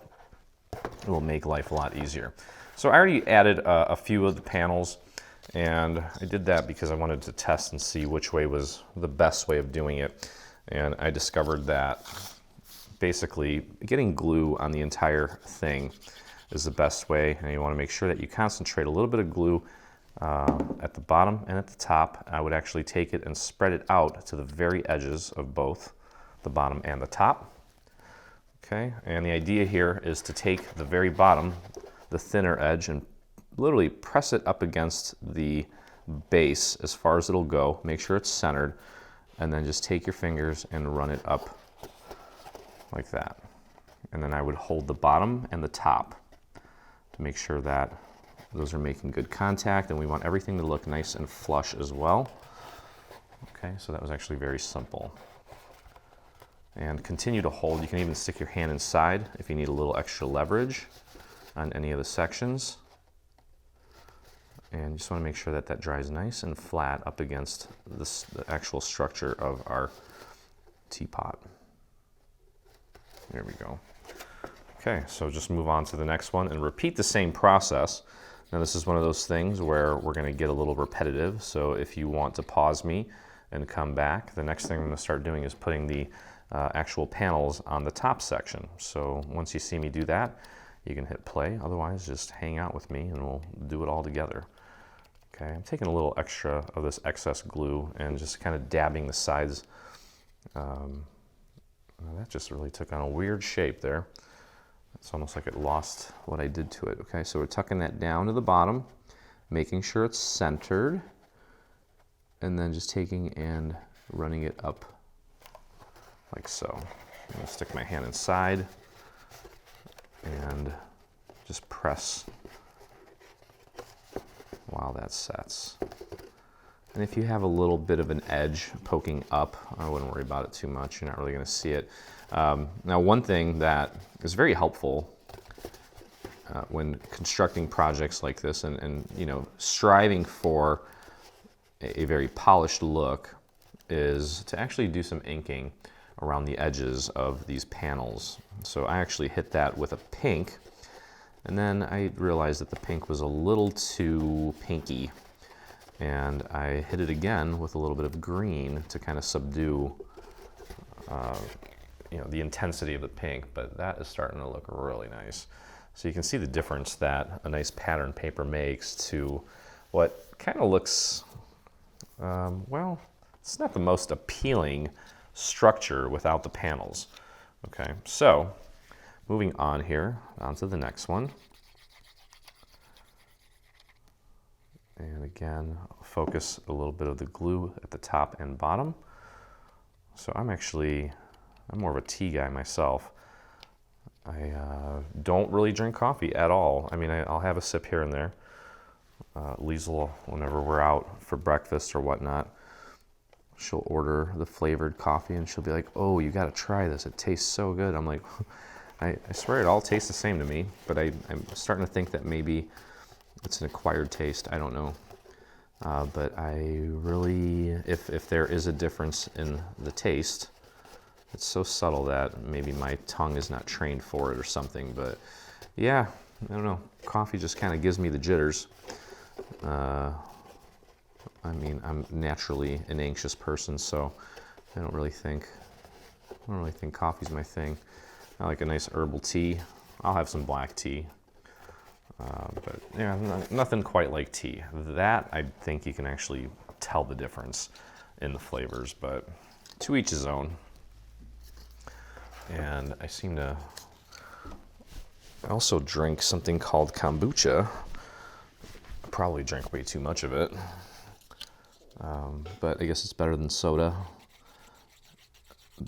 make life a lot easier. So I already added a few of the panels, and I did that because I wanted to test and see which way was the best way of doing it. And I discovered that basically getting glue on the entire thing is the best way, and you want to make sure that you concentrate a little bit of glue at the bottom and at the top. I would actually take it and spread it out to the very edges of both the bottom and the top. Okay, and the idea here is to take the very bottom, the thinner edge, and literally press it up against the base as far as it'll go. Make sure it's centered, and then just take your fingers and run it up like that. And then I would hold the bottom and the top to make sure that those are making good contact, and we want everything to look nice and flush as well. Okay, so that was actually very simple. And continue to hold. You can even stick your hand inside if you need a little extra leverage on any of the sections. And you just want to make sure that that dries nice and flat up against the actual structure of our teapot. There we go. Okay, so just move on to the next one and repeat the same process. Now this is one of those things where we're going to get a little repetitive, so if you want to pause me and come back, the next thing I'm going to start doing is putting the actual panels on the top section. So once you see me do that, you can hit play. Otherwise, just hang out with me and we'll do it all together. Okay, I'm taking a little extra of this excess glue and just kind of dabbing the sides. That just really took on a weird shape there. It's almost like it lost what I did to it. Okay, so we're tucking that down to the bottom, making sure it's centered, and then just taking and running it up like so. I'm going to stick my hand inside and just press while that sets. And if you have a little bit of an edge poking up, I wouldn't worry about it too much. You're not really going to see it. Now, one thing that is very helpful when constructing projects like this and you know, striving for a very polished look is to actually do some inking around the edges of these panels. So I actually hit that with a pink, and then I realized that the pink was a little too pinky, and I hit it again with a little bit of green to kind of subdue you know, the intensity of the pink, but that is starting to look really nice. So you can see the difference that a nice pattern paper makes to what kind of looks, well, it's not the most appealing structure without the panels. Okay, so moving on here, on to the next one. And again, focus a little bit of the glue at the top and bottom. So I'm more of a tea guy myself. I don't really drink coffee at all. I mean, I'll have a sip here and there. Liesl, whenever we're out for breakfast or whatnot, she'll order the flavored coffee and she'll be like, "Oh, you gotta try this. It tastes so good." I'm like, I swear it all tastes the same to me, but I'm starting to think that maybe it's an acquired taste. I don't know. But I really, if there is a difference in the taste, it's so subtle that maybe my tongue is not trained for it or something. But yeah, I don't know. Coffee just kind of gives me the jitters. I mean, I'm naturally an anxious person, so I don't really think coffee's my thing. I like a nice herbal tea. I'll have some black tea. But yeah, nothing quite like tea. That, I think you can actually tell the difference in the flavors, but to each his own. And I also drink something called kombucha. I probably drink way too much of it. But I guess it's better than soda.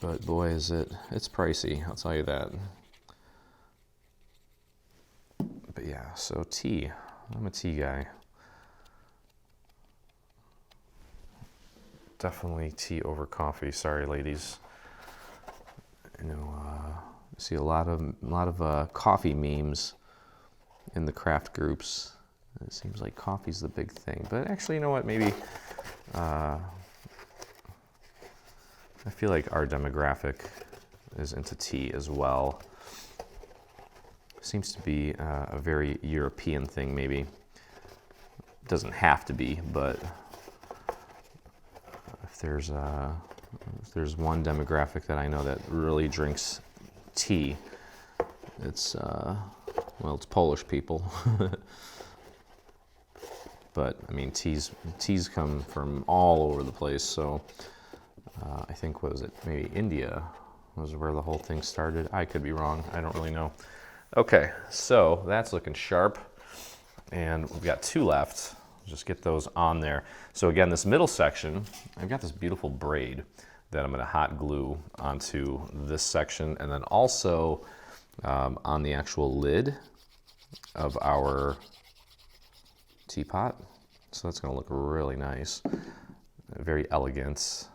But boy, it's pricey, I'll tell you that. But yeah, so tea. I'm a tea guy. Definitely tea over coffee. Sorry, ladies. You know, I see a lot of coffee memes in the craft groups. It seems like coffee's the big thing. But actually, you know what? Maybe I feel like our demographic is into tea as well. Seems to be a very European thing, maybe. It doesn't have to be, but if there's one demographic that I know that really drinks tea, it's Polish people. But I mean, teas come from all over the place. So I think, what was it? Maybe India was where the whole thing started. I could be wrong. I don't really know. Okay, so that's looking sharp, and we've got two left. Just get those on there. So again, this middle section, I've got this beautiful braid that I'm going to hot glue onto this section, and then also on the actual lid. of our teapot. So that's going to look really nice, very elegant.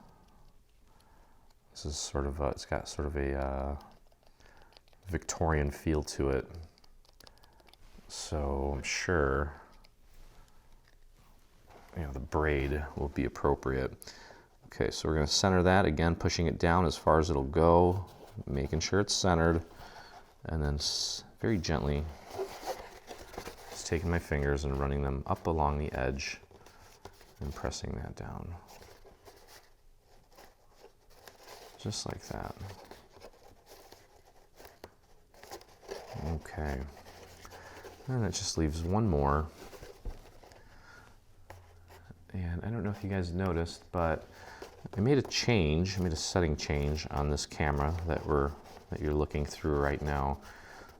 This is sort of, it's got sort of a Victorian feel to it. So I'm sure, you know, the braid will be appropriate. Okay, so we're going to center that, again, pushing it down as far as it'll go, making sure it's centered, and then very gently just taking my fingers and running them up along the edge and pressing that down. Just like that. Okay. And that just leaves one more. And I don't know if you guys noticed, but I made a change. I made a setting change on this camera that you're looking through right now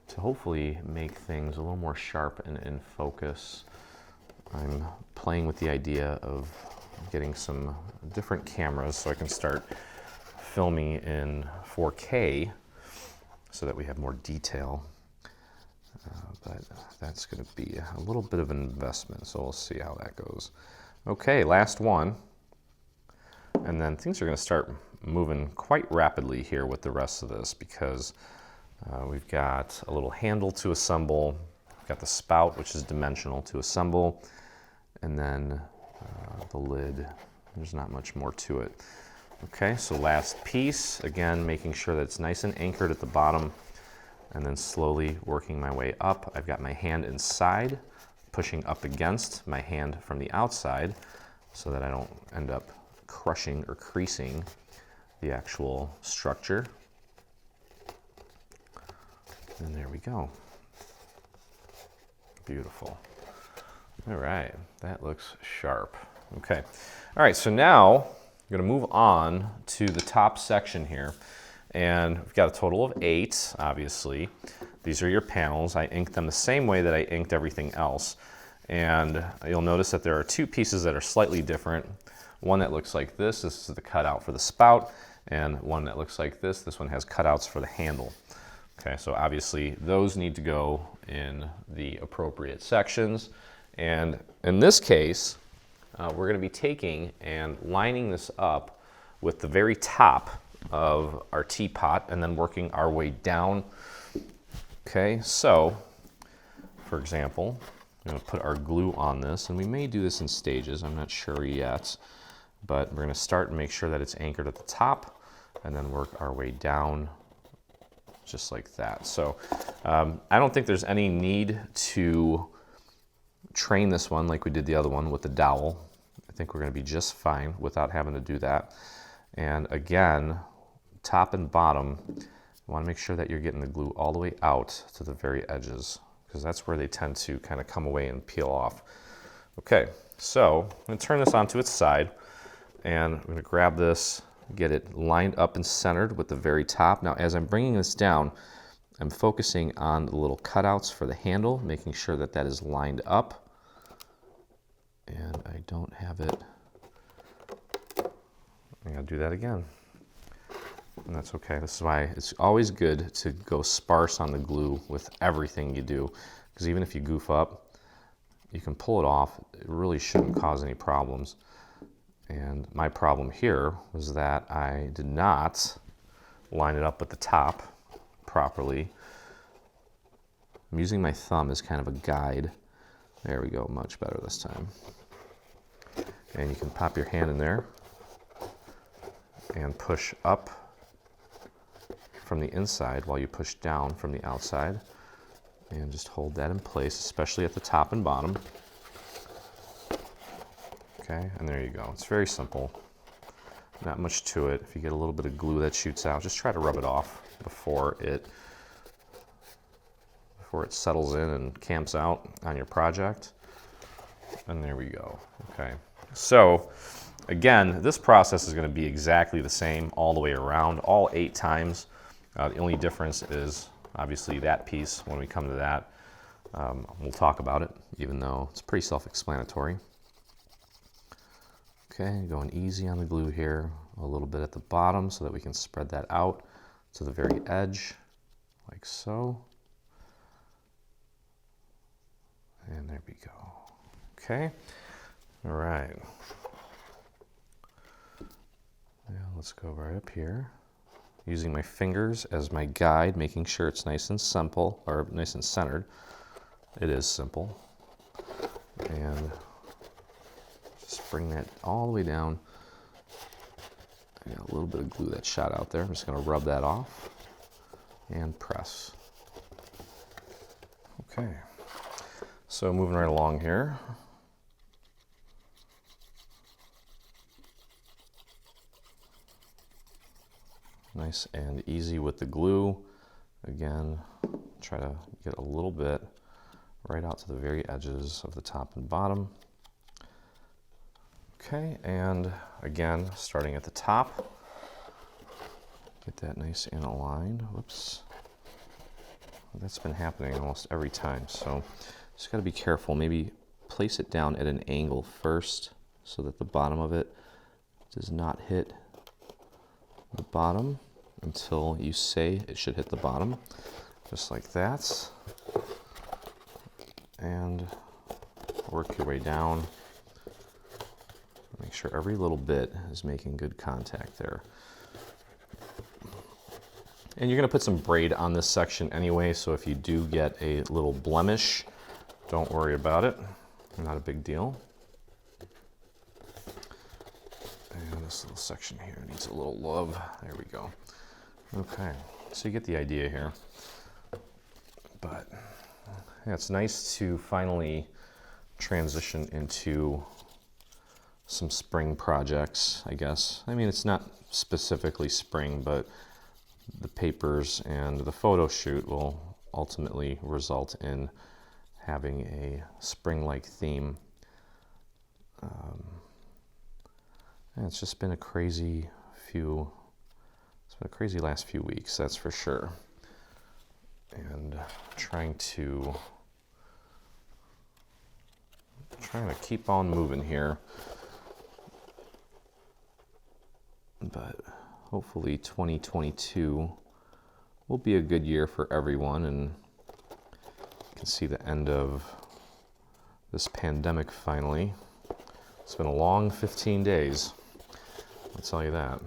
to hopefully make things a little more sharp and in focus. I'm playing with the idea of getting some different cameras so I can start filming in 4K so that we have more detail. But that's going to be a little bit of an investment, so we'll see how that goes. Okay, last one. And then things are going to start moving quite rapidly here with the rest of this because we've got a little handle to assemble, we've got the spout, which is dimensional, to assemble, and then the lid. There's not much more to it. Okay, so last piece, again, making sure that it's nice and anchored at the bottom, and then slowly working my way up. I've got my hand inside, pushing up against my hand from the outside so that I don't end up crushing or creasing the actual structure. And there we go. Beautiful. All right, that looks sharp. Okay, all right, so now I'm gonna move on to the top section here. And we've got a total of 8, obviously. These are your panels. I inked them the same way that I inked everything else. And you'll notice that there are 2 pieces that are slightly different. One that looks like this. This is the cutout for the spout. And one that looks like this. This one has cutouts for the handle. Okay, so obviously those need to go in the appropriate sections. And in this case, we're going to be taking and lining this up with the very top of our teapot and then working our way down. Okay, so for example, I'm going to put our glue on this, and we may do this in stages, I'm not sure yet, but we're going to start and make sure that it's anchored at the top and then work our way down just like that. So I don't think there's any need to train this one like we did the other one with the dowel. I think we're going to be just fine without having to do that. And again, top and bottom, you want to make sure that you're getting the glue all the way out to the very edges, because that's where they tend to kind of come away and peel off. Okay, so I'm going to turn this onto its side, and I'm going to grab this, get it lined up and centered with the very top. Now, as I'm bringing this down, I'm focusing on the little cutouts for the handle, making sure that that is lined up. And I don't have it. I'm going to do that again. And that's okay. This is why it's always good to go sparse on the glue with everything you do, because even if you goof up, you can pull it off. It really shouldn't cause any problems. And my problem here was that I did not line it up at the top properly. I'm using my thumb as kind of a guide. There we go, much better this time. And you can pop your hand in there and push up from the inside while you push down from the outside, and just hold that in place, especially at the top and bottom. Okay, and there you go. It's very simple. Not much to it. If you get a little bit of glue that shoots out, just try to rub it off before it settles in and camps out on your project. And there we go. Okay, so again, this process is going to be exactly the same all the way around, all 8 times. The only difference is obviously that piece. When we come to that, we'll talk about it, even though it's pretty self-explanatory. Okay, going easy on the glue here, a little bit at the bottom so that we can spread that out to the very edge, like so. And there we go. Okay. All right. Now let's go right up here. Using my fingers as my guide, making sure it's nice and simple, or nice and centered. It is simple. And just bring that all the way down. I got a little bit of glue that shot out there. I'm just going to rub that off and press. Okay. So moving right along here. Nice and easy with the glue. Again, try to get a little bit right out to the very edges of the top and bottom. Okay, and again, starting at the top, get that nice and aligned. Whoops. That's been happening almost every time, so just got to be careful. Maybe place it down at an angle first so that the bottom of it does not hit the bottom until you say it should hit the bottom, just like that. And work your way down. Make sure every little bit is making good contact there. And you're going to put some braid on this section anyway, so if you do get a little blemish, don't worry about it. Not a big deal. And this little section here needs a little love. There we go. Okay, so you get the idea here. But yeah, it's nice to finally transition into some spring projects, I guess. I mean, it's not specifically spring, but the papers and the photo shoot will ultimately result in having a spring-like theme. And it's just been a crazy last few weeks, that's for sure. And trying to keep on moving here. But hopefully 2022 will be a good year for everyone, and you can see the end of this pandemic finally. It's been a long 15 days, I'll tell you that.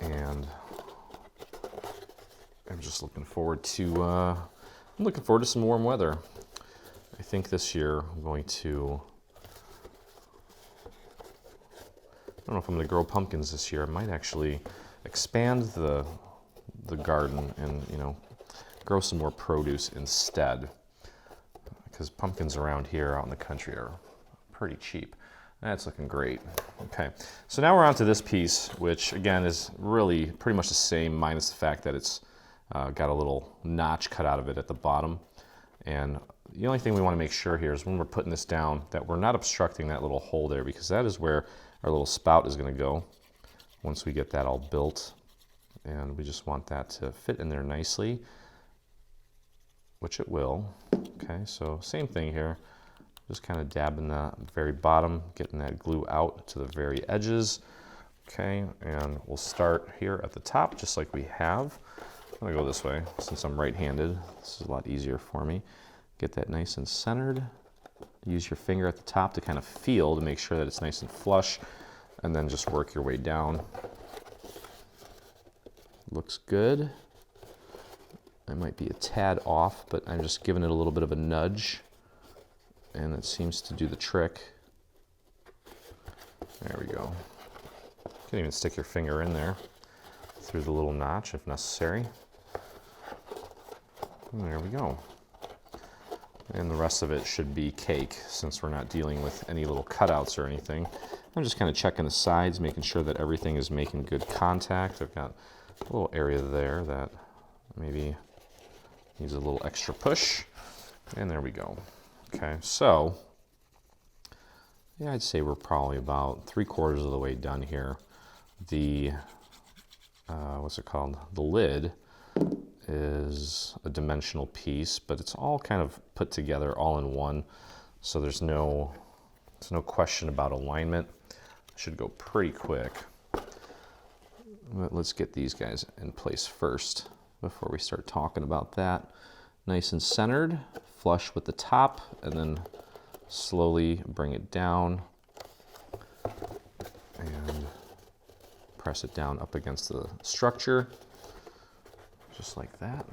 And I'm just looking forward to some warm weather. I think this year I'm going to, I don't know if I'm going to grow pumpkins this year. I might actually expand the garden and, grow some more produce instead, because pumpkins around here out in the country are pretty cheap. That's looking great. Okay, so now we're on to this piece, which again is really pretty much the same, minus the fact that it's got a little notch cut out of it at the bottom. And the only thing we want to make sure here is when we're putting this down that we're not obstructing that little hole there, because that is where our little spout is going to go once we get that all built. And we just want that to fit in there nicely, which it will. Okay, so same thing here. Just kind of dabbing the very bottom, getting that glue out to the very edges. Okay, and we'll start here at the top, just like we have. I'm gonna go this way, since I'm right-handed. This is a lot easier for me. Get that nice and centered. Use your finger at the top to kind of feel to make sure that it's nice and flush, and then just work your way down. Looks good. I might be a tad off, but I'm just giving it a little bit of a nudge, and it seems to do the trick. There we go. You can even stick your finger in there through the little notch if necessary. And there we go. And the rest of it should be cake, since we're not dealing with any little cutouts or anything. I'm just kind of checking the sides, making sure that everything is making good contact. I've got a little area there that maybe needs a little extra push. And there we go. Okay, so yeah, I'd say we're probably about 3/4 of the way done here. The what's it called? The lid is a dimensional piece, but it's all kind of put together all in one, so there's no question about alignment. Should go pretty quick. But let's get these guys in place first. before we start talking about that. Nice and centered, flush with the top, and then slowly bring it down and press it down up against the structure, just like that.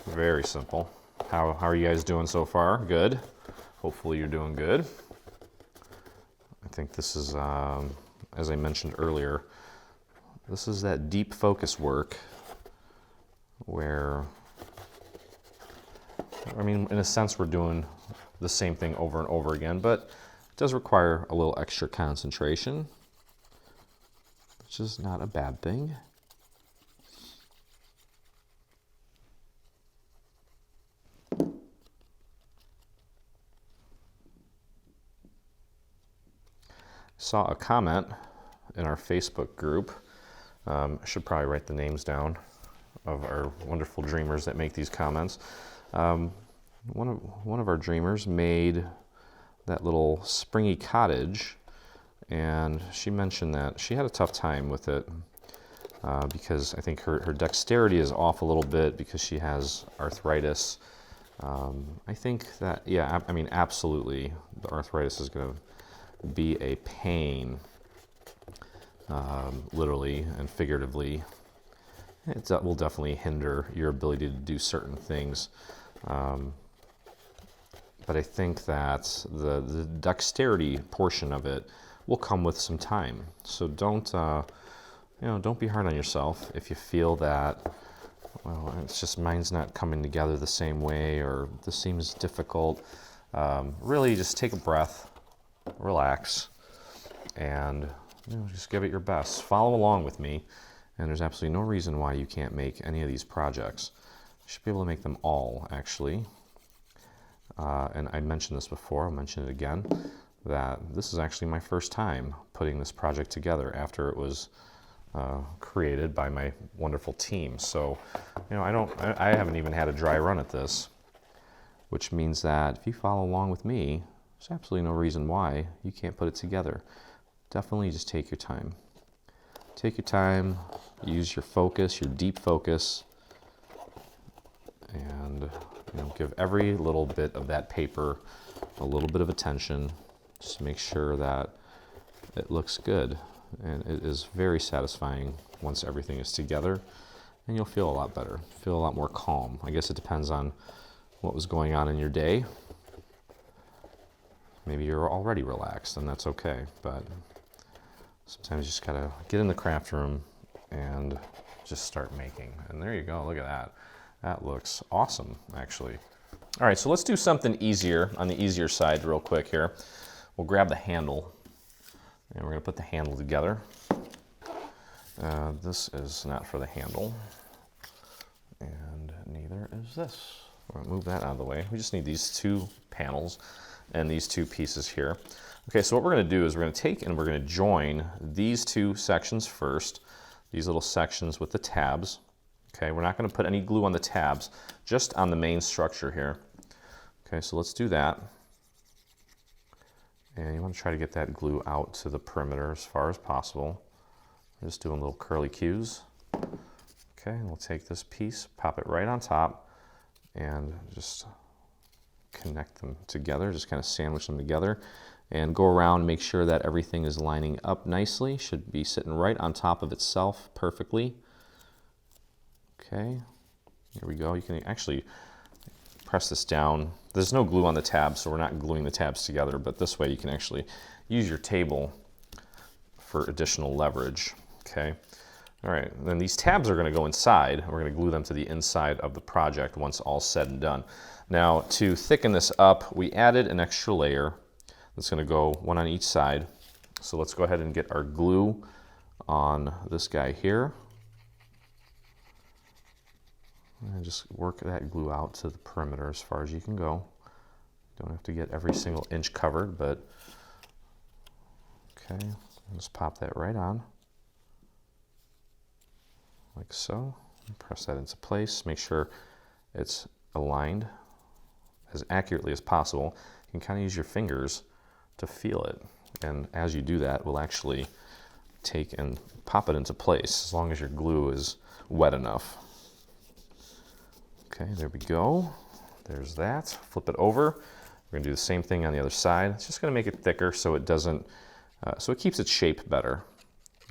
Very simple. How are you guys doing so far? Good. Hopefully you're doing good. I think this is, as I mentioned earlier, this is that deep focus work where, I mean, in a sense, we're doing the same thing over and over again, but it does require a little extra concentration, which is not a bad thing. Saw a comment in our Facebook group. I should probably write the names down of our wonderful dreamers that make these comments. One of our dreamers made that little springy cottage, and she mentioned that she had a tough time with it because I think her dexterity is off a little bit because she has arthritis. I think that, yeah, I mean, absolutely, the arthritis is going to be a pain, literally and figuratively. It will definitely hinder your ability to do certain things. But I think that the dexterity portion of it will come with some time. So don't be hard on yourself if you feel that, well, it's just mine's not coming together the same way, or this seems difficult. Really just take a breath, relax, and just give it your best. Follow along with me, and there's absolutely no reason why you can't make any of these projects. You should be able to make them all, actually. And I mentioned this before, I'll mention it again, that this is actually my first time putting this project together after it was created by my wonderful team. So, I haven't even had a dry run at this, which means that if you follow along with me, there's absolutely no reason why you can't put it together. Definitely just take your time. Take your time, use your focus, your deep focus, and give every little bit of that paper a little bit of attention. Just make sure that it looks good. And it is very satisfying once everything is together, and you'll feel a lot better, feel a lot more calm. I guess it depends on what was going on in your day. Maybe you're already relaxed, and that's okay, but sometimes you just gotta get in the craft room and just start making. And there you go, look at that. That looks awesome, actually. All right, so let's do something easier, on the easier side real quick here. We'll grab the handle, and we're gonna put the handle together. This is not for the handle, and neither is this. We're gonna move that out of the way. We just need these two panels and these two pieces here. Okay, so what we're gonna do is we're gonna take and we're gonna join these two sections first, these little sections with the tabs. Okay, we're not gonna put any glue on the tabs, just on the main structure here. Okay, so let's do that. And you wanna try to get that glue out to the perimeter as far as possible. I'm just doing little curly cues. Okay, and we'll take this piece, pop it right on top, and just connect them together, just kind of sandwich them together, and go around and make sure that everything is lining up nicely. Should be sitting right on top of itself perfectly. Okay, here we go. You can actually press this down. There's no glue on the tabs, so we're not gluing the tabs together, but this way you can actually use your table for additional leverage. Okay, all right, then these tabs are gonna go inside. We're gonna glue them to the inside of the project once all's said and done. Now, to thicken this up, we added an extra layer that's gonna go one on each side. So let's go ahead and get our glue on this guy here. And just work that glue out to the perimeter as far as you can go. Don't have to get every single inch covered, but okay, just pop that right on, like so. Press that into place, make sure it's aligned as accurately as possible. You can kind of use your fingers to feel it, and as you do that, we'll actually take and pop it into place as long as your glue is wet enough. Okay, there we go. There's that. Flip it over. We're gonna do the same thing on the other side. It's just gonna make it thicker so it doesn't, so it keeps its shape better.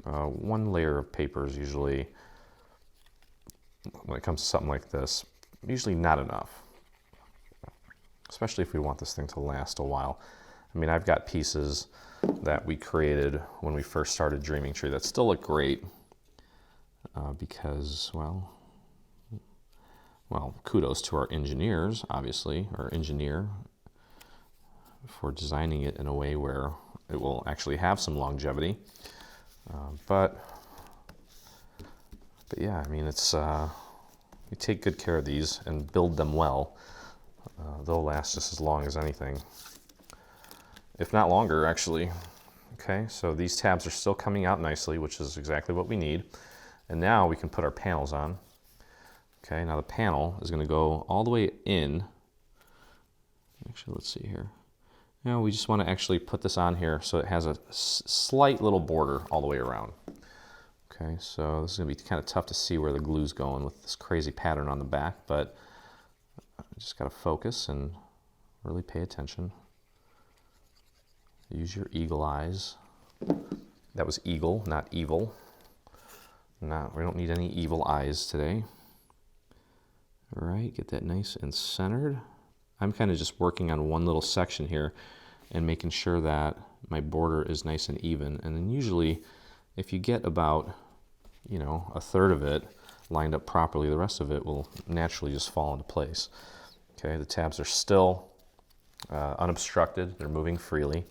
One layer of paper is usually, when it comes to something like this, usually not enough. Especially if we want this thing to last a while. I mean, I've got pieces that we created when we first started Dreaming Tree that still look great because, well, kudos to our engineers, obviously, our engineer, for designing it in a way where it will actually have some longevity. But yeah, I mean, it's you take good care of these and build them well, they'll last just as long as anything, if not longer, actually. Okay, so these tabs are still coming out nicely, which is exactly what we need. And now we can put our panels on. Okay, now the panel is going to go all the way in. Actually, let's see here. Now we just want to actually put this on here so it has a slight little border all the way around. Okay, so this is going to be kind of tough to see where the glue's going with this crazy pattern on the back, but just got to focus and really pay attention. Use your eagle eyes. That was eagle, not evil. No, we don't need any evil eyes today. All right, get that nice and centered. I'm kind of just working on one little section here and making sure that my border is nice and even. And then usually, if you get about, you know, a third of it lined up properly, the rest of it will naturally just fall into place. Okay, the tabs are still unobstructed. They're moving freely.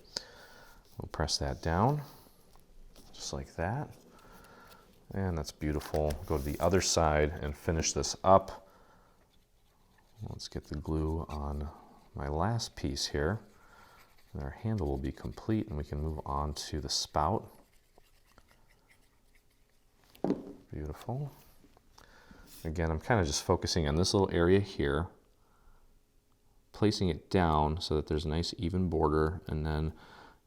We'll press that down, just like that. And that's beautiful. Go to the other side and finish this up. Let's get the glue on my last piece here. And our handle will be complete and we can move on to the spout. Beautiful. Again, I'm kind of just focusing on this little area here, placing it down so that there's a nice even border, and then,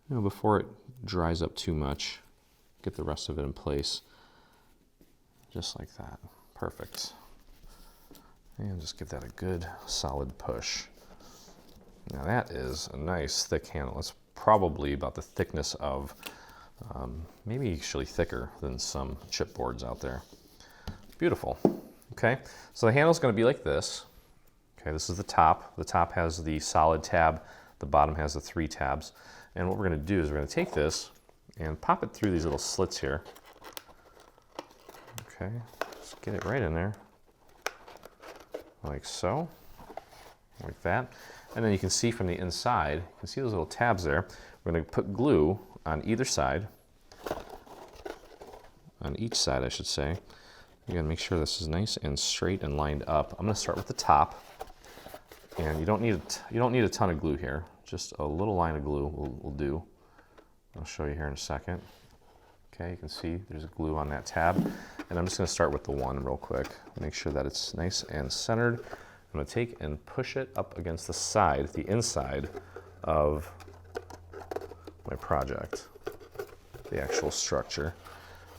you know, before it dries up too much, get the rest of it in place. Just like that. Perfect. And just give that a good solid push. Now that is a nice thick handle. It's probably about the thickness of, maybe actually thicker than some chipboards out there. Beautiful. Okay, so the handle's going to be like this. Okay, this is the top. The top has the solid tab. The bottom has the 3 tabs. And what we're going to do is we're going to take this and pop it through these little slits here. Okay, just get it right in there. Like so. Like that. And then you can see from the inside, you can see those little tabs there. We're going to put glue on either side. On each side, I should say. You gotta make sure this is nice and straight and lined up. I'm gonna start with the top, and you don't need a ton of glue here. Just a little line of glue will do. I'll show you here in a second. Okay, you can see there's glue on that tab, and I'm just gonna start with the one real quick. Make sure that it's nice and centered. I'm gonna take and push it up against the side, the inside of my project, the actual structure,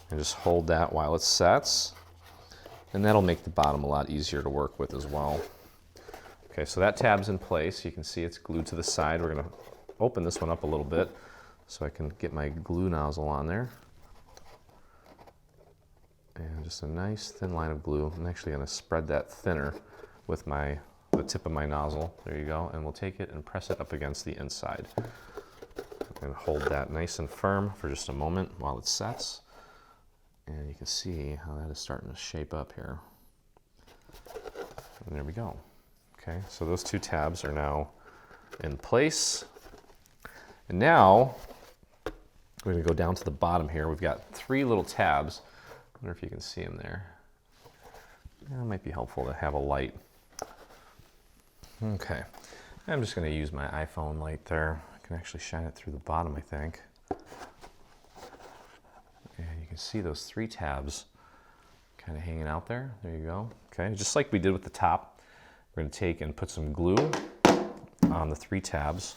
and just hold that while it sets. And that'll make the bottom a lot easier to work with as well. Okay, so that tab's in place. You can see it's glued to the side. We're gonna open this one up a little bit so I can get my glue nozzle on there. And just a nice thin line of glue. I'm actually gonna spread that thinner with the tip of my nozzle. There you go. And we'll take it and press it up against the inside. And hold that nice and firm for just a moment while it sets. And you can see how that is starting to shape up here. And there we go. Okay, so those 2 tabs are now in place. And now we're going to go down to the bottom here. We've got 3 little tabs. I wonder if you can see them there. Yeah, it might be helpful to have a light. Okay, I'm just going to use my iPhone light there. I can actually shine it through the bottom, I think. And you can see those 3 tabs kind of hanging out there. There you go. Okay, just like we did with the top, we're going to take and put some glue on the 3 tabs.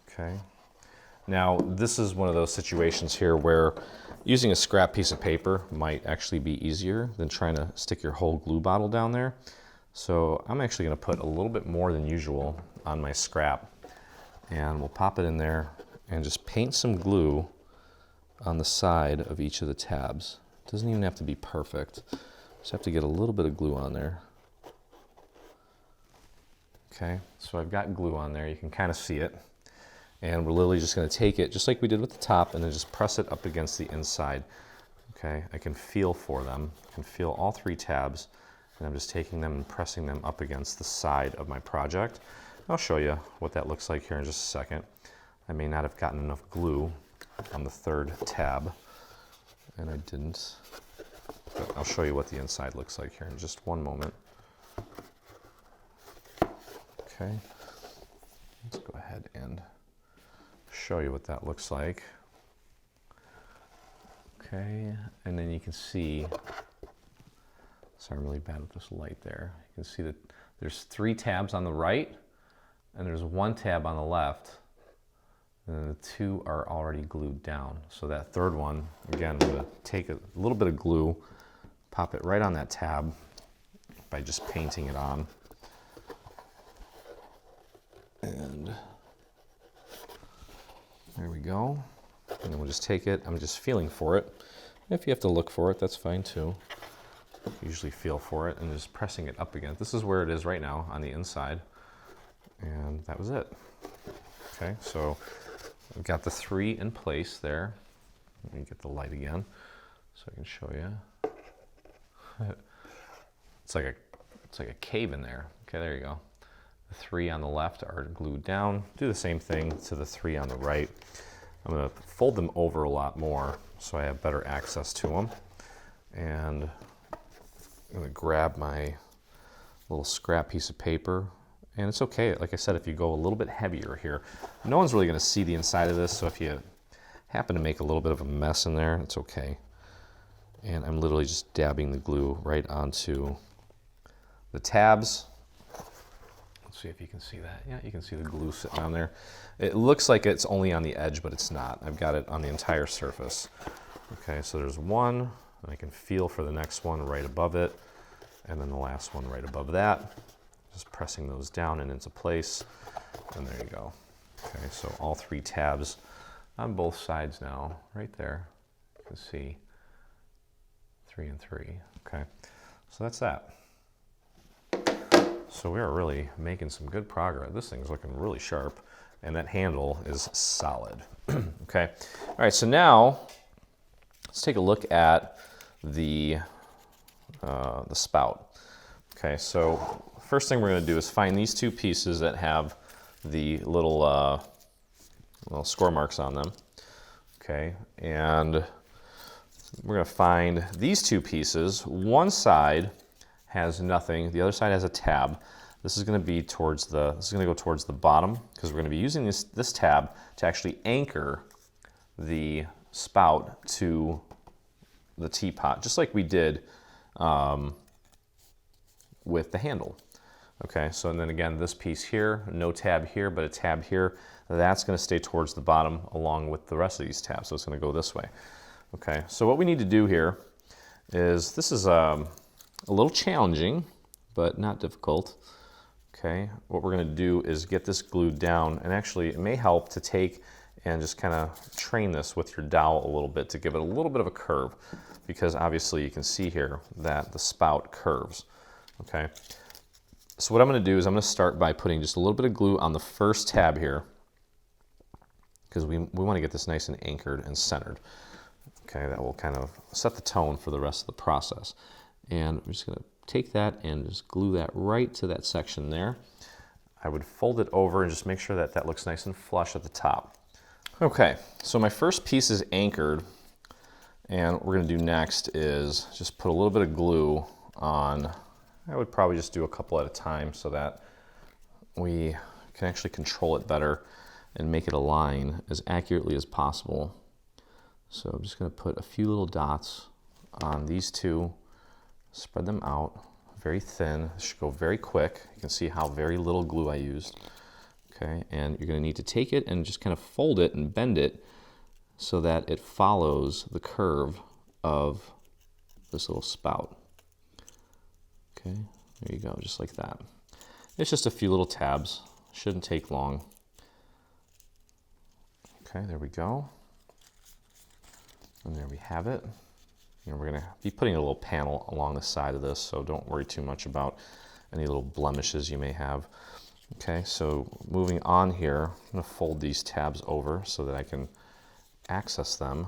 Okay. Now, this is one of those situations here where Using a scrap piece of paper might actually be easier than trying to stick your whole glue bottle down there. So I'm actually going to put a little bit more than usual on my scrap, and we'll pop it in there and just paint some glue on the side of each of the tabs. It doesn't even have to be perfect. Just have to get a little bit of glue on there. Okay, so I've got glue on there. You can kind of see it. And we're literally just going to take it, just like we did with the top, and then just press it up against the inside. Okay, I can feel for them. I can feel all 3 tabs, and I'm just taking them and pressing them up against the side of my project. I'll show you what that looks like here in just a second. I may not have gotten enough glue on the 3rd tab, and I didn't. But I'll show you what the inside looks like here in just one moment. Okay, let's go ahead and show you what that looks like. Okay, and then you can see, sorry, I'm really bad with this light there. You can see that there's 3 tabs on the right, and there's 1 tab on the left, and then the 2 are already glued down. So that 3rd one, again, I'm gonna take a little bit of glue, pop it right on that tab by just painting it on. And there we go. And then we'll just take it. I'm just feeling for it. If you have to look for it, that's fine too. Usually feel for it and just pressing it up again. This is where it is right now on the inside. And that was it. Okay, so I've got the 3 in place there. Let me get the light again so I can show you. It's like a cave in there. Okay, there you go. The 3 on the left are glued down. Do the same thing to the 3 on the right. I'm going to fold them over a lot more so I have better access to them. And I'm going to grab my little scrap piece of paper. And it's okay, like I said, if you go a little bit heavier here. No one's really going to see the inside of this, so if you happen to make a little bit of a mess in there, it's okay. And I'm literally just dabbing the glue right onto the tabs. See if you can see that. Yeah, you can see the glue sitting on there. It looks like it's only on the edge, but it's not. I've got it on the entire surface. Okay, so there's 1, and I can feel for the next one right above it, and then the last one right above that. Just pressing those down and into place, and there you go. Okay, so all 3 tabs on both sides now, right there. You can see 3 and 3. Okay, so that's that. So we are really making some good progress. This thing's looking really sharp, and that handle is solid. Okay, all right, so now let's take a look at the spout. Okay, so first thing we're gonna do is find these 2 pieces that have the little score marks on them. Okay, and we're gonna find these 2 pieces. One side has nothing. The other side has a tab. This is going to be towards the. This is going to go towards the bottom because we're going to be using this tab to actually anchor the spout to the teapot, just like we did with the handle. Okay, so and then again, this piece here, no tab here, but a tab here. That's going to stay towards the bottom along with the rest of these tabs. So it's going to go this way. Okay, so what we need to do here is this is a little challenging, but not difficult. Okay, what we're going to do is get this glued down, and actually it may help to take and just kind of train this with your dowel a little bit to give it a little bit of a curve, because obviously you can see here that the spout curves. Okay, so what I'm going to do is I'm going to start by putting just a little bit of glue on the first tab here, because we want to get this nice and anchored and centered. Okay, that will kind of set the tone for the rest of the process. And I'm just going to take that and just glue that right to that section there. I would fold it over and just make sure that that looks nice and flush at the top. Okay, so my first piece is anchored, and what we're going to do next is just put a little bit of glue on. I would probably just do a couple at a time so that we can actually control it better and make it align as accurately as possible. So I'm just going to put a few little dots on these 2. Spread them out very thin. This should go very quick. You can see how very little glue I used. Okay, and you're going to need to take it and just kind of fold it and bend it so that it follows the curve of this little spout. Okay, there you go, just like that. It's just a few little tabs, shouldn't take long. Okay, there we go. And there we have it. You know, we're going to be putting a little panel along the side of this, so don't worry too much about any little blemishes you may have. Okay, so moving on here, I'm going to fold these tabs over so that I can access them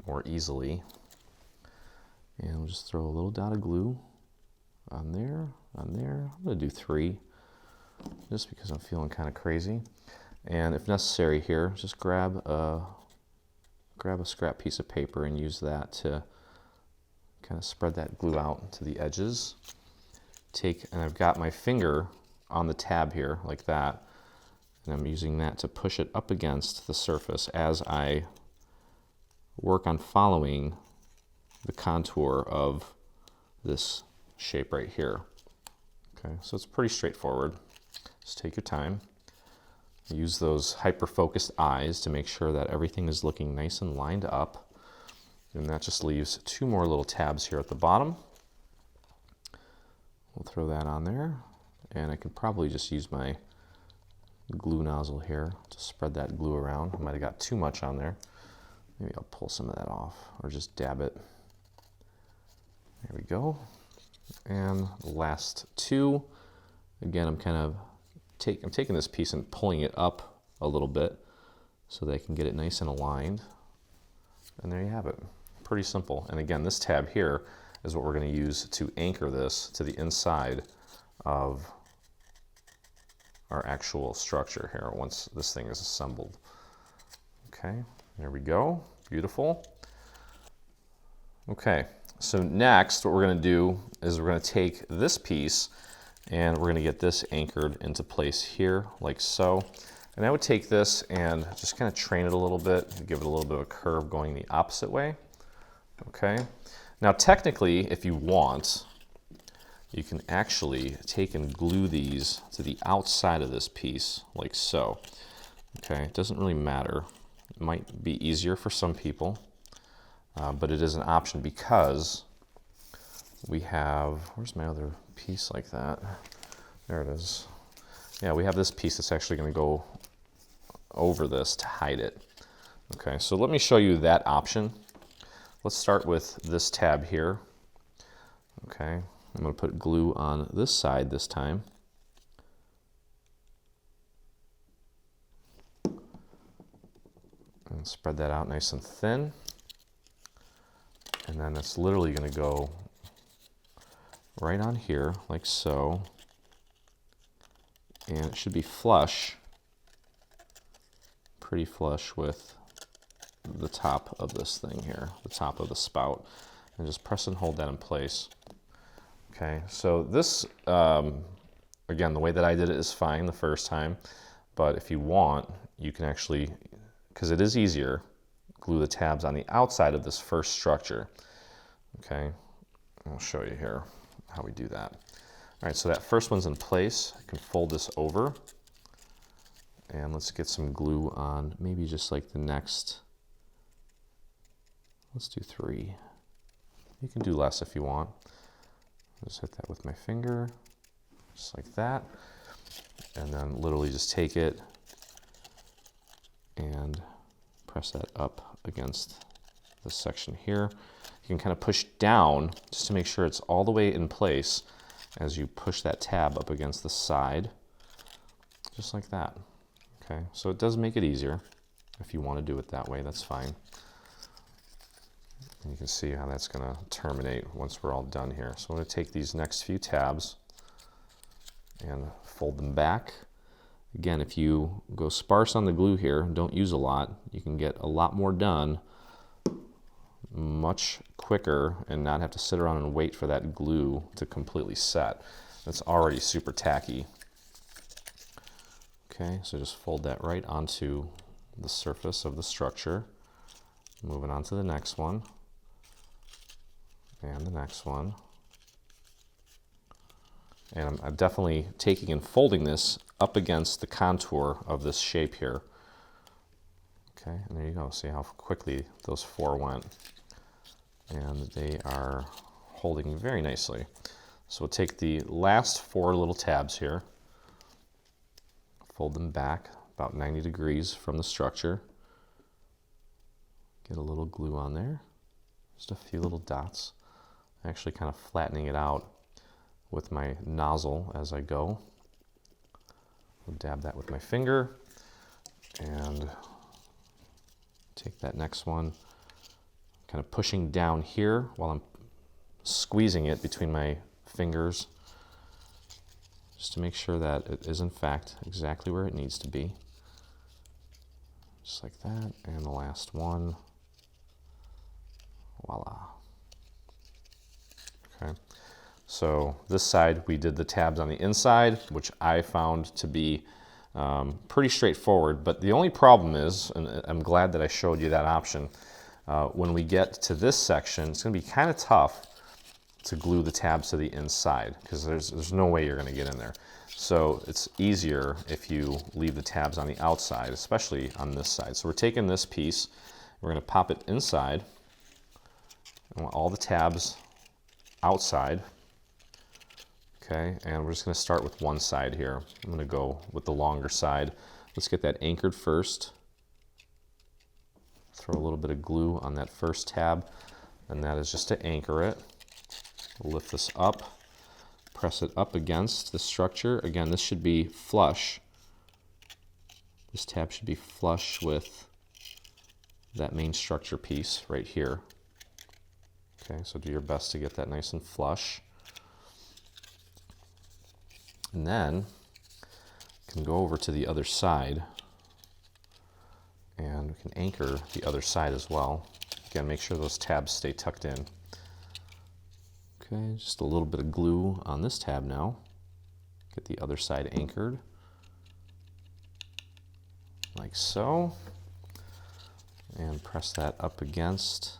more easily. And we'll just throw a little dot of glue on there, on there. I'm going to do 3, just because I'm feeling kind of crazy. And if necessary here, just grab a scrap piece of paper and use that to kind of spread that glue out to the edges. And I've got my finger on the tab here like that, and I'm using that to push it up against the surface as I work on following the contour of this shape right here. Okay, so it's pretty straightforward. Just take your time. Use those hyper-focused eyes to make sure that everything is looking nice and lined up. And that just leaves 2 more little tabs here at the bottom. We'll throw that on there. And I can probably just use my glue nozzle here to spread that glue around. I might have got too much on there. Maybe I'll pull some of that off or just dab it. There we go. And the last 2. Again, I'm taking this piece and pulling it up a little bit so that I can get it nice and aligned. And there you have it. Pretty simple. And again, this tab here is what we're going to use to anchor this to the inside of our actual structure here once this thing is assembled. Okay, there we go. Beautiful. Okay, so next what we're going to do is we're going to take this piece and we're going to get this anchored into place here like so. And I would take this and just kind of train it a little bit, give it a little bit of a curve going the opposite way. Okay, now technically if you want, you can actually take and glue these to the outside of this piece like so. Okay, it doesn't really matter. It might be easier for some people, but it is an option because we have, where's my other piece like that? There it is. Yeah, we have this piece that's actually going to go over this to hide it. Okay, so let me show you that option. Let's start with this tab here. Okay, I'm going to put glue on this side this time. And spread that out nice and thin. And then it's literally going to go right on here like so. And it should be flush, pretty flush with the top of this thing here, the top of the spout. And just press and hold that in place. Okay, so this, again, the way that I did it is fine the first time, but if you want, you can actually, because it is easier, glue the tabs on the outside of this first structure. Okay, I'll show you here how we do that. All right, so that first one's in place. I can fold this over, and let's get some glue on maybe just like the next, let's do 3. You can do less if you want. Just hit that with my finger, just like that. And then literally just take it and press that up against this section here. You can kind of push down just to make sure it's all the way in place as you push that tab up against the side, just like that. Okay, so it does make it easier. If you want to do it that way, that's fine. And you can see how that's going to terminate once we're all done here. So I'm going to take these next few tabs and fold them back. Again, if you go sparse on the glue here, don't use a lot, you can get a lot more done much quicker and not have to sit around and wait for that glue to completely set. It's already super tacky. Okay, so just fold that right onto the surface of the structure. Moving on to the next one. And the next one. And I'm definitely taking and folding this up against the contour of this shape here. Okay, and there you go. See how quickly those 4 went. And they are holding very nicely. So we'll take the last 4 little tabs here, fold them back about 90 degrees from the structure. Get a little glue on there, just a few little dots. Actually kind of flattening it out with my nozzle as I go. I'll dab that with my finger and take that next one, kind of pushing down here while I'm squeezing it between my fingers, just to make sure that it is in fact exactly where it needs to be. Just like that, and the last one, voila. Okay, so this side we did the tabs on the inside, which I found to be pretty straightforward, but the only problem is, and I'm glad that I showed you that option, when we get to this section, it's going to be kind of tough to glue the tabs to the inside because there's no way you're going to get in there. So it's easier if you leave the tabs on the outside, especially on this side. So we're taking this piece, we're going to pop it inside. I want all the tabs outside. Okay, and we're just going to start with one side here. I'm going to go with the longer side. Let's get that anchored first. Throw a little bit of glue on that first tab, and that is just to anchor it. We'll lift this up, press it up against the structure. Again, this should be flush. This tab should be flush with that main structure piece right here. Okay, so do your best to get that nice and flush. And then you can go over to the other side and we can anchor the other side as well. Again, make sure those tabs stay tucked in. Okay, just a little bit of glue on this tab now. Get the other side anchored, like so. And press that up against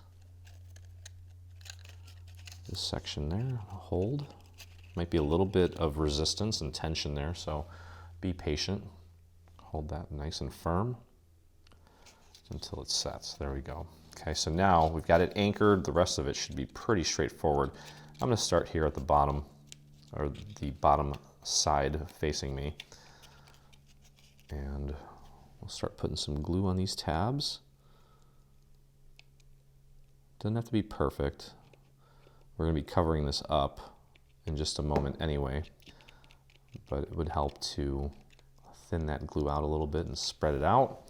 this section there, hold. Might be a little bit of resistance and tension there, so be patient. Hold that nice and firm until it sets. There we go. Okay, so now we've got it anchored. The rest of it should be pretty straightforward. I'm going to start here at the bottom, or the bottom side facing me. And we'll start putting some glue on these tabs. Doesn't have to be perfect. We're going to be covering this up in just a moment anyway, but it would help to thin that glue out a little bit and spread it out.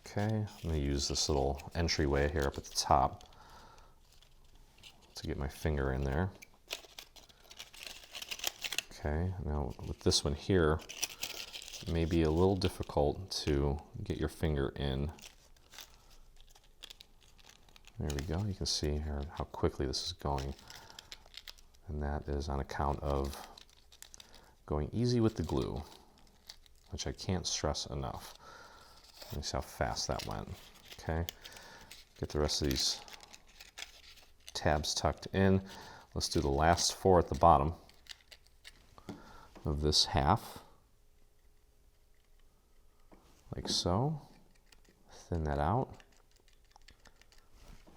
Okay, I'm going to use this little entryway here up at the top to get my finger in there. Okay, now with this one here, it may be a little difficult to get your finger in. There we go, you can see here how quickly this is going. And that is on account of going easy with the glue, which I can't stress enough. Let me see how fast that went. Okay, get the rest of these tabs tucked in. Let's do the last 4 at the bottom of this half, like so. Thin that out.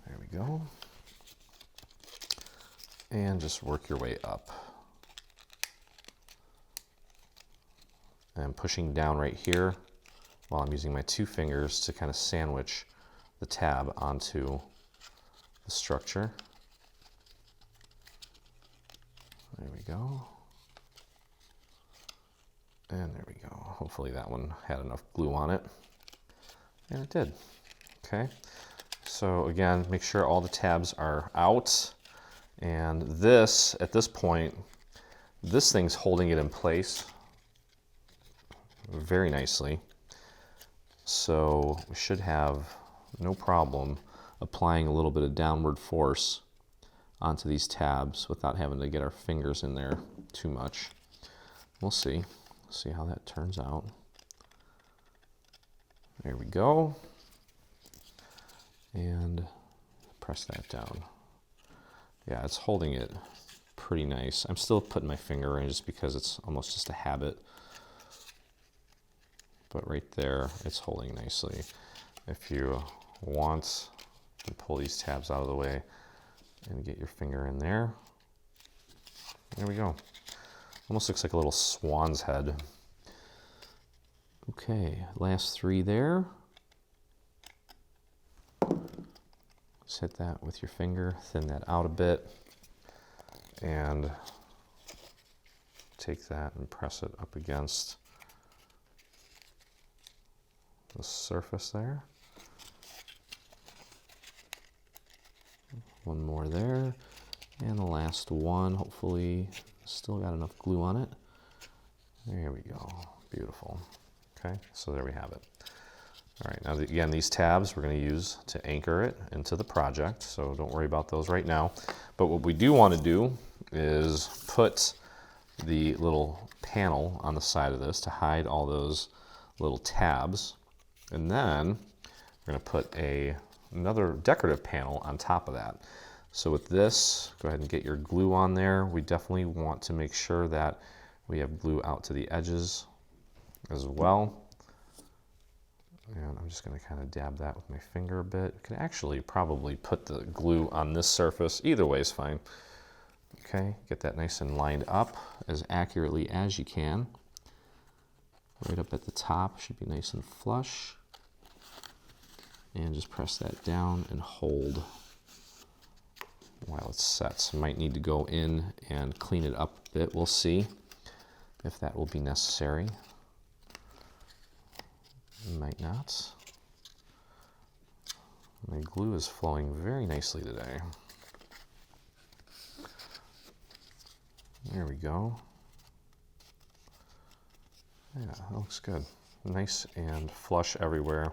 There we go. And just work your way up. And I'm pushing down right here while I'm using my 2 fingers to kind of sandwich the tab onto the structure. There we go. And there we go. Hopefully that one had enough glue on it. And it did. Okay. So again, make sure all the tabs are out. And this, at this point, this thing's holding it in place very nicely. So we should have no problem applying a little bit of downward force onto these tabs without having to get our fingers in there too much. We'll see. See how that turns out. There we go. And press that down. Yeah, it's holding it pretty nice. I'm still putting my finger in just because it's almost just a habit. but right there, it's holding nicely. If you want to pull these tabs out of the way and get your finger in there, there we go. Almost looks like a little swan's head. Okay, last 3 there. Just hit that with your finger, thin that out a bit, and take that and press it up against the surface there. One more there, and the last one, hopefully still got enough glue on it. There we go, beautiful. Okay, so there we have it. All right, now again, these tabs we're going to use to anchor it into the project, so don't worry about those right now. But what we do want to do is put the little panel on the side of this to hide all those little tabs, and then we're going to put another decorative panel on top of that. So with this, go ahead and get your glue on there. We definitely want to make sure that we have glue out to the edges as well. And I'm just going to kind of dab that with my finger a bit. I can actually probably put the glue on this surface. Either way is fine. Okay, get that nice and lined up as accurately as you can. Right up at the top, should be nice and flush. And just press that down and hold while it's set. So might need to go in and clean it up a bit. We'll see if that will be necessary. Might not. My glue is flowing very nicely today. There we go. Yeah, that looks good. Nice and flush everywhere.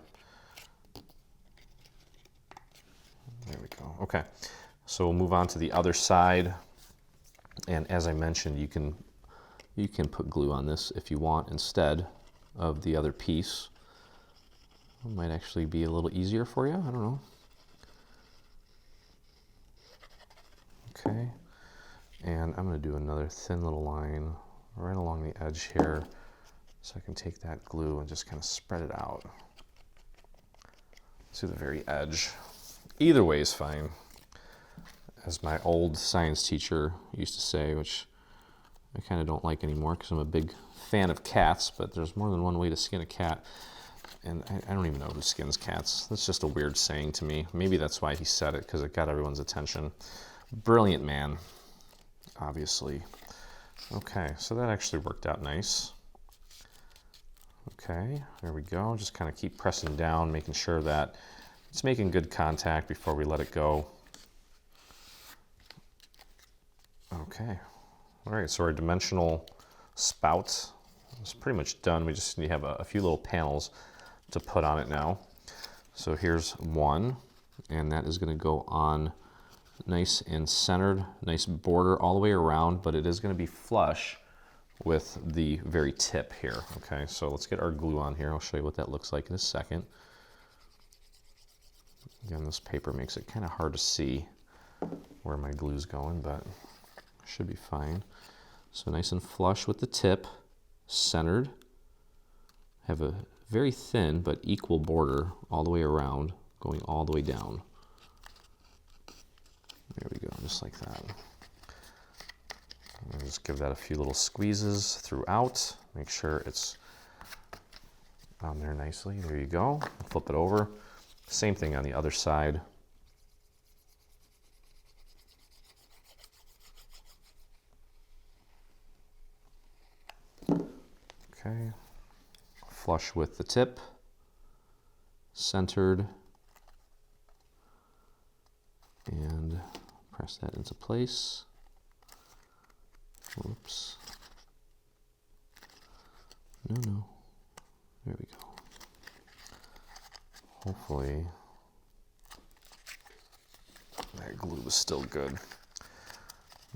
There we go. Okay, so we'll move on to the other side. And as I mentioned, you can put glue on this if you want instead of the other piece. It might actually be a little easier for you. I don't know. Okay, and I'm going to do another thin little line right along the edge here, so I can take that glue and just kind of spread it out to the very edge. Either way is fine, as my old science teacher used to say, which I kind of don't like anymore because I'm a big fan of cats, but there's more than one way to skin a cat. And I don't even know who skins cats. That's just a weird saying to me. Maybe that's why he said it, because it got everyone's attention. Brilliant man, obviously. Okay, so that actually worked out nice. Okay, there we go. Just kind of keep pressing down, making sure that it's making good contact before we let it go. Okay, all right, so our dimensional spout is pretty much done. We just need to have a few little panels to put on it now. So here's one, and that is going to go on nice and centered, nice border all the way around, but it is going to be flush with the very tip here. Okay, so let's get our glue on here. I'll show you what that looks like in a second. Again, this paper makes it kind of hard to see where my glue's going, but should be fine. So nice and flush with the tip, centered. Have a very thin but equal border all the way around, going all the way down. There we go, just like that. And just give that a few little squeezes throughout. Make sure it's on there nicely. There you go. Flip it over. Same thing on the other side. Okay. Flush with the tip, centered, and press that into place. Whoops. No. There we go. Hopefully that glue is still good.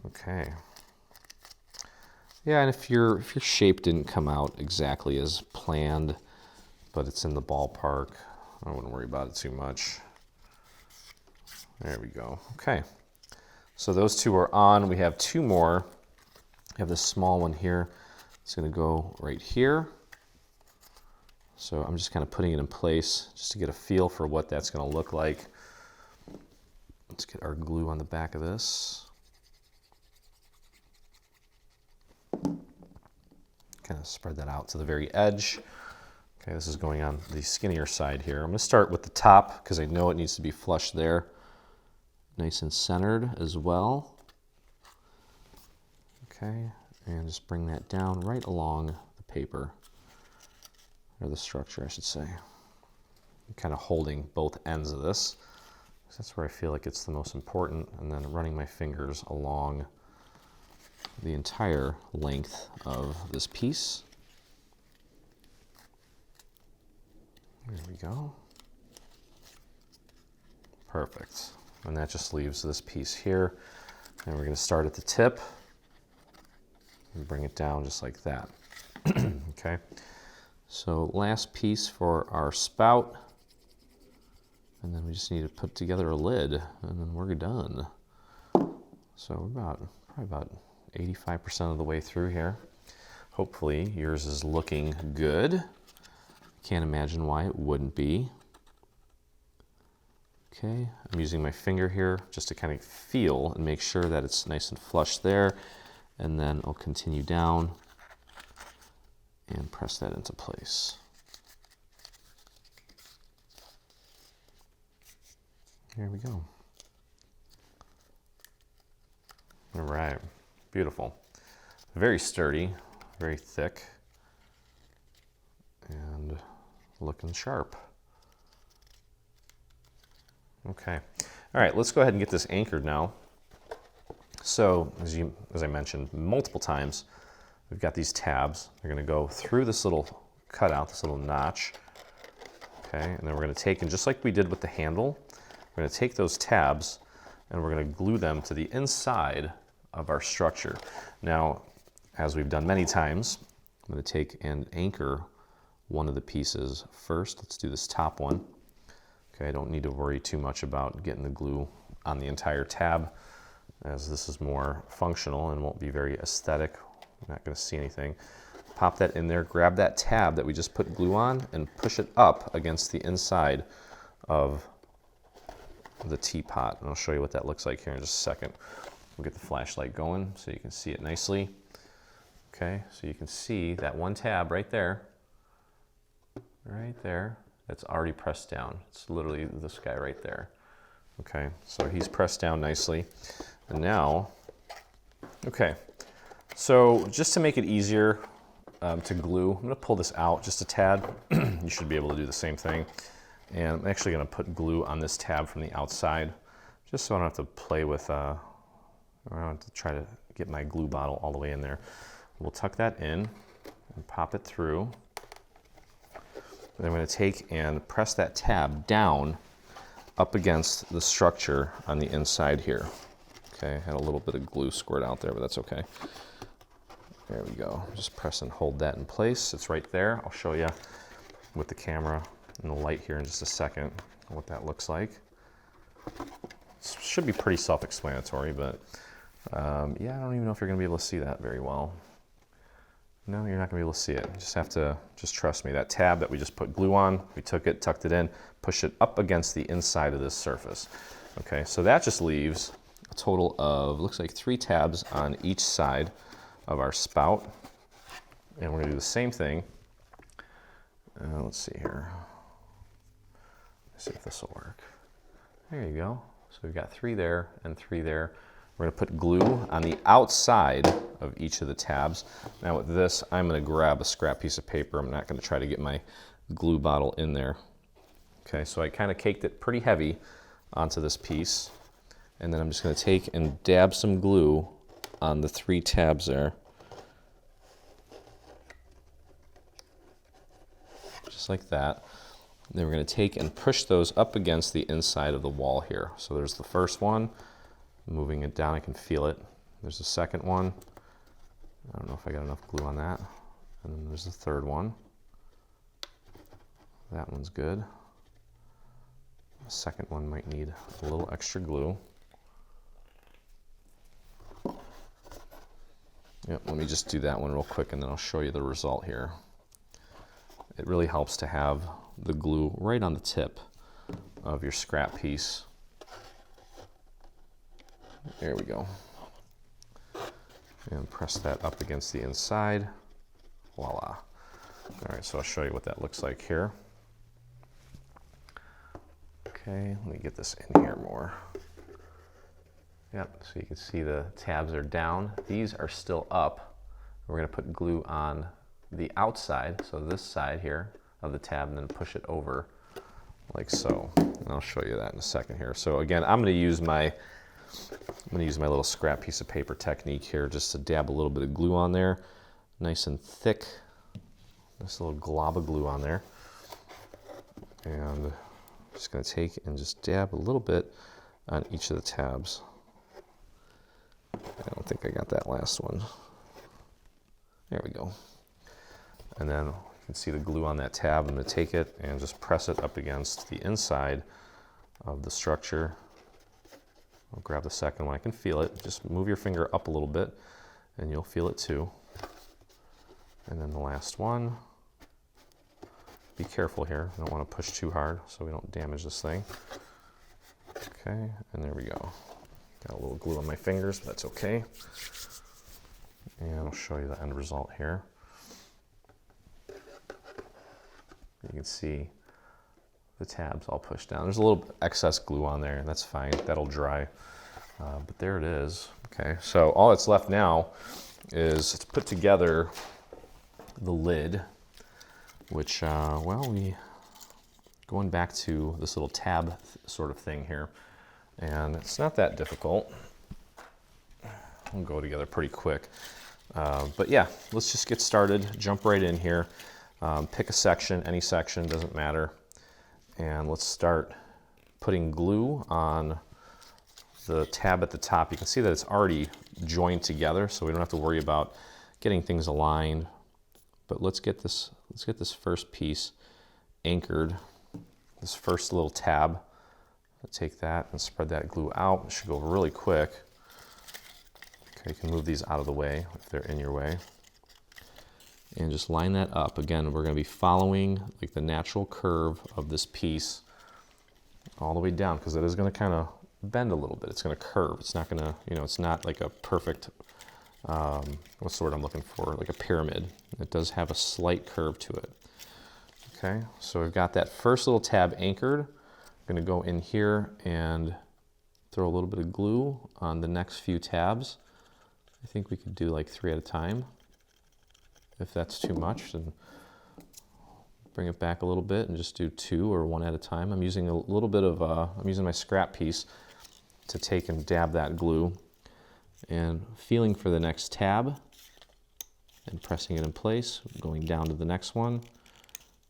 Okay. Yeah, and if your shape didn't come out exactly as planned, but it's in the ballpark, I wouldn't worry about it too much. There we go. Okay, so those two are on. We have two more. We have this small one here. It's going to go right here. So I'm just kind of putting it in place just to get a feel for what that's going to look like. Let's get our glue on the back of this. Kind of spread that out to the very edge. Okay, this is going on the skinnier side here. I'm going to start with the top because I know it needs to be flush there. Nice and centered as well. Okay, and just bring that down right along the paper, or the structure, I should say. I'm kind of holding both ends of this. That's where I feel like it's the most important, and then running my fingers along the entire length of this piece. There we go. Perfect. And that just leaves this piece here. And we're going to start at the tip and bring it down just like that. Okay. So last piece for our spout. And then we just need to put together a lid, and then we're done. So we're probably about 85% of the way through here. Hopefully yours is looking good. Can't imagine why it wouldn't be. Okay, I'm using my finger here just to kind of feel and make sure that it's nice and flush there. And then I'll continue down and press that into place. There we go. All right, beautiful. Very sturdy, very thick, and looking sharp. Okay, all right, let's go ahead and get this anchored now. So, as I mentioned multiple times, we've got these tabs. They're gonna go through this little cutout, this little notch. Okay, and then we're gonna take, and just like we did with the handle, we're gonna take those tabs and we're gonna glue them to the inside of our structure. Now, as we've done many times, I'm gonna take and anchor one of the pieces first. Let's do this top one. Okay, I don't need to worry too much about getting the glue on the entire tab, as this is more functional and won't be very aesthetic. I'm not gonna see anything. Pop that in there, grab that tab that we just put glue on, and push it up against the inside of the teapot. And I'll show you what that looks like here in just a second. We'll get the flashlight going so you can see it nicely. Okay, so you can see that one tab right there, that's already pressed down. It's literally this guy right there. Okay, so he's pressed down nicely. And now, okay, so just to make it easier to glue, I'm gonna pull this out just a tad. You should be able to do the same thing. And I'm actually gonna put glue on this tab from the outside, just so I don't have to play with, I don't have to try to get my glue bottle all the way in there. We'll tuck that in and pop it through. And I'm going to take and press that tab down up against the structure on the inside here. Okay, I had a little bit of glue squirt out there, but that's okay. There we go. Just press and hold that in place. It's right there. I'll show you with the camera and the light here in just a second what that looks like. It should be pretty self-explanatory, but yeah, I don't even know if you're going to be able to see that very well. No, you're not going to be able to see it. You just have to, just trust me. That tab that we just put glue on, we took it, tucked it in, pushed it up against the inside of this surface. Okay, so that just leaves a total of, looks like 3 tabs on each side of our spout. And we're going to do the same thing. Let's see here. Let's see if this will work. There you go. So we've got 3 there and 3 there. We're going to put glue on the outside of each of the tabs. Now with this, I'm going to grab a scrap piece of paper. I'm not going to try to get my glue bottle in there. Okay, so I kind of caked it pretty heavy onto this piece. And then I'm just going to take and dab some glue on the 3 tabs there. Just like that. And then we're going to take and push those up against the inside of the wall here. So there's the first one. Moving it down, I can feel it. There's the second one. I don't know if I got enough glue on that. And then there's the third one. That one's good. The second one might need a little extra glue. Yep, let me just do that one real quick and then I'll show you the result here. it really helps to have the glue right on the tip of your scrap piece. There we go. And press that up against the inside. Voila. All right, so I'll show you what that looks like here. Okay, let me get this in here more. Yep, so you can see the tabs are down. These are still up. We're gonna put glue on the outside, so this side here of the tab, and then push it over like so. And I'll show you that in a second here. So again, I'm gonna use my little scrap piece of paper technique here just to dab a little bit of glue on there. Nice and thick. This little glob of glue on there. And I'm just gonna take and just dab a little bit on each of the tabs. I don't think I got that last one. There we go. And then you can see the glue on that tab. I'm gonna take it and just press it up against the inside of the structure. I'll grab the second one. I can feel it. Just move your finger up a little bit and you'll feel it too. And then the last one. Be careful here. I don't want to push too hard so we don't damage this thing. Okay, and there we go. Got a little glue on my fingers, but that's okay. And I'll show you the end result here. You can see the tabs all pushed down. There's a little excess glue on there, and that's fine. That'll dry. But there it is. Okay, so all that's left now is to put together the lid, which, going back to this little tab sort of thing here, and it's not that difficult. We'll go together pretty quick. But yeah, let's just get started, jump right in here. Pick a section, any section, doesn't matter. And let's start putting glue on the tab at the top. You can see that it's already joined together, so we don't have to worry about getting things aligned. But let's get this first piece anchored, this first little tab. I'll take that and spread that glue out. It should go really quick. Okay, you can move these out of the way if they're in your way. And just line that up. Again, we're going to be following like the natural curve of this piece all the way down, because it is going to kind of bend a little bit. It's going to curve. It's not going to, it's not like a perfect, what's the word I'm looking for? Like a pyramid. It does have a slight curve to it. Okay, so we've got that first little tab anchored. I'm going to go in here and throw a little bit of glue on the next few tabs. I think we could do like 3 at a time. If that's too much, then bring it back a little bit and just do 2 or 1 at a time. I'm using a little bit of, I'm using my scrap piece to take and dab that glue, and feeling for the next tab and pressing it in place, going down to the next one,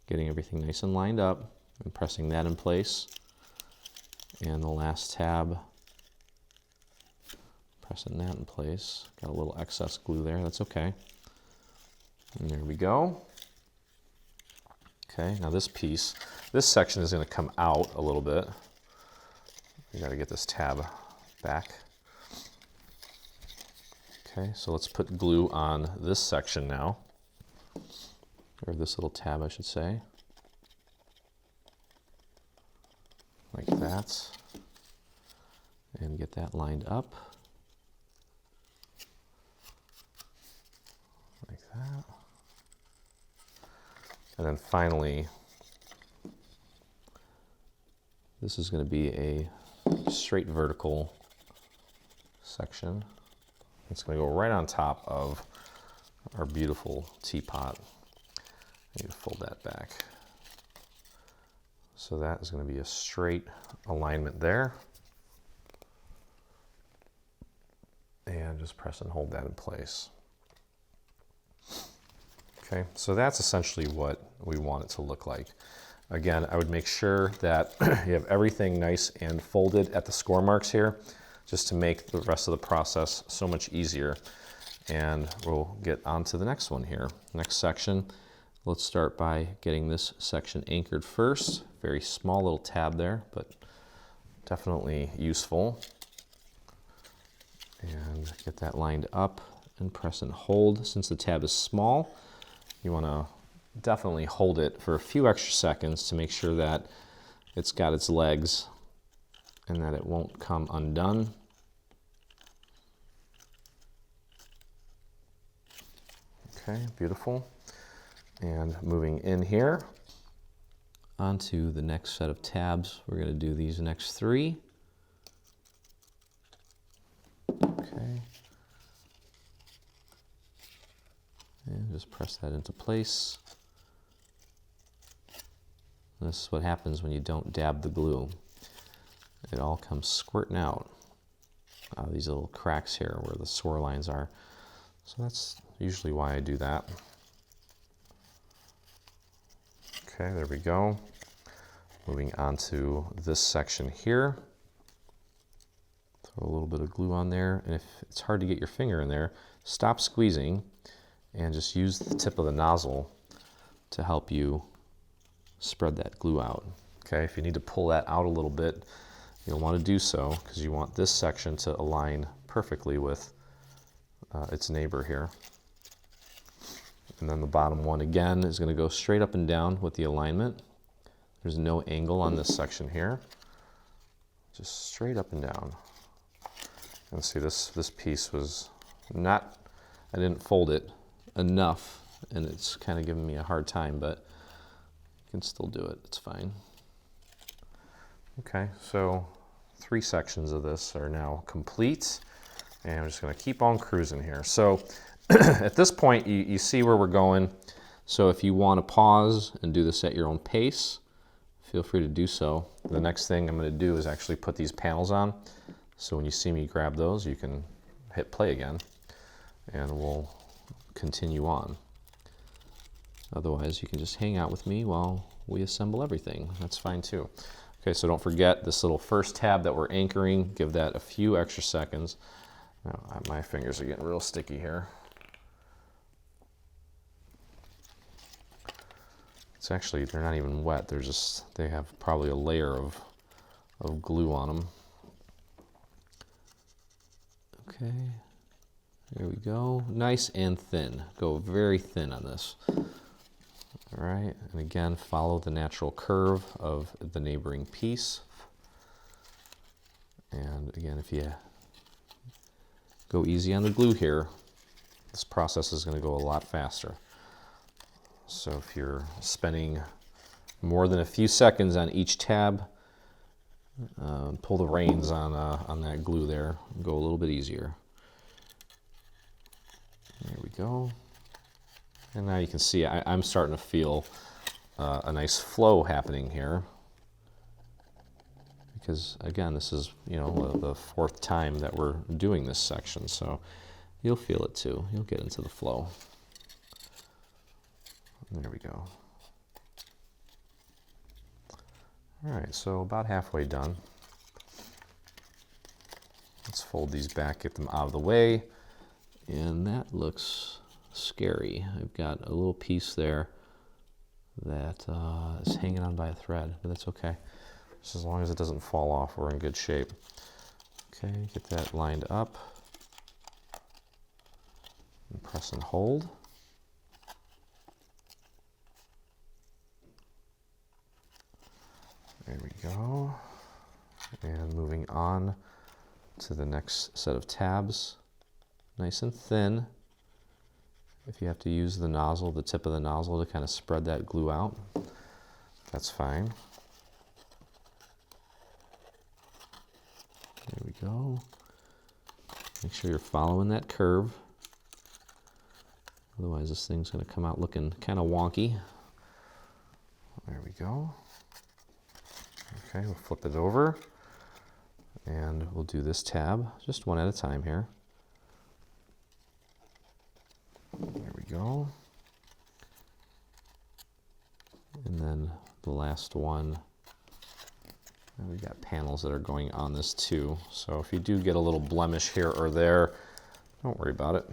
getting everything nice and lined up and pressing that in place. And the last tab, pressing that in place. Got a little excess glue there, that's okay. And there we go. Okay, now this section is going to come out a little bit. You got to get this tab back. Okay, so let's put glue on this section now, or this little tab, I should say, like that, and get that lined up, like that. And then finally, this is going to be a straight vertical section. It's going to go right on top of our beautiful teapot. I need to fold that back. So that is going to be a straight alignment there. And just press and hold that in place. Okay, so that's essentially what we want it to look like. Again, I would make sure that you have everything nice and folded at the score marks here, just to make the rest of the process so much easier. And we'll get on to the next one here. Next section, let's start by getting this section anchored first. Very small little tab there, but definitely useful. And get that lined up and press and hold. Since the tab is small, you want to definitely hold it for a few extra seconds to make sure that it's got its legs and that it won't come undone. Okay, beautiful. And moving in here onto the next set of tabs, we're going to do these next 3. Okay. And just press that into place. This is what happens when you don't dab the glue. It all comes squirting out of these little cracks here where the swirl lines are. So that's usually why I do that. Okay, there we go. Moving on to this section here. Throw a little bit of glue on there, and if it's hard to get your finger in there, stop squeezing and just use the tip of the nozzle to help you spread that glue out. Okay, if you need to pull that out a little bit, you'll want to do so because you want this section to align perfectly with its neighbor here. And then the bottom one again is going to go straight up and down with the alignment. There's no angle on this section here. Just straight up and down. And see, this piece was not, I didn't fold it enough, and it's kind of giving me a hard time, but you can still do it. It's fine. Okay, so 3 sections of this are now complete, and I'm just going to keep on cruising here. So at this point, you see where we're going. So if you want to pause and do this at your own pace, feel free to do so. The next thing I'm going to do is actually put these panels on. So when you see me grab those, you can hit play again, and we'll continue on. Otherwise, you can just hang out with me while we assemble everything. That's fine too. Okay, so don't forget this little first tab that we're anchoring. Give that a few extra seconds. Now, my fingers are getting real sticky here. It's actually, they're not even wet. They're just, they have probably a layer of glue on them. Okay, there we go. Nice and thin. Go very thin on this. All right, and again, follow the natural curve of the neighboring piece. And again, if you go easy on the glue here, this process is going to go a lot faster. So if you're spending more than a few seconds on each tab, pull the reins on that glue there and go a little bit easier. There we go. And now you can see I'm starting to feel a nice flow happening here. Because again, this is, you know, the 4th time that we're doing this section, so you'll feel it too. You'll get into the flow. There we go. All right, so about halfway done. Let's fold these back, get them out of the way. And that looks scary. I've got a little piece there that is hanging on by a thread, but that's okay. Just as long as it doesn't fall off, we're in good shape. Okay, get that lined up. And press and hold. There we go. And moving on to the next set of tabs. Nice and thin. If you have to use the nozzle, the tip of the nozzle to kind of spread that glue out, that's fine. There we go. Make sure you're following that curve. Otherwise this thing's going to come out looking kind of wonky. There we go. Okay, we'll flip it over and we'll do this tab just one at a time here. There we go. And then the last one. And we got panels that are going on this too. So if you do get a little blemish here or there, don't worry about it.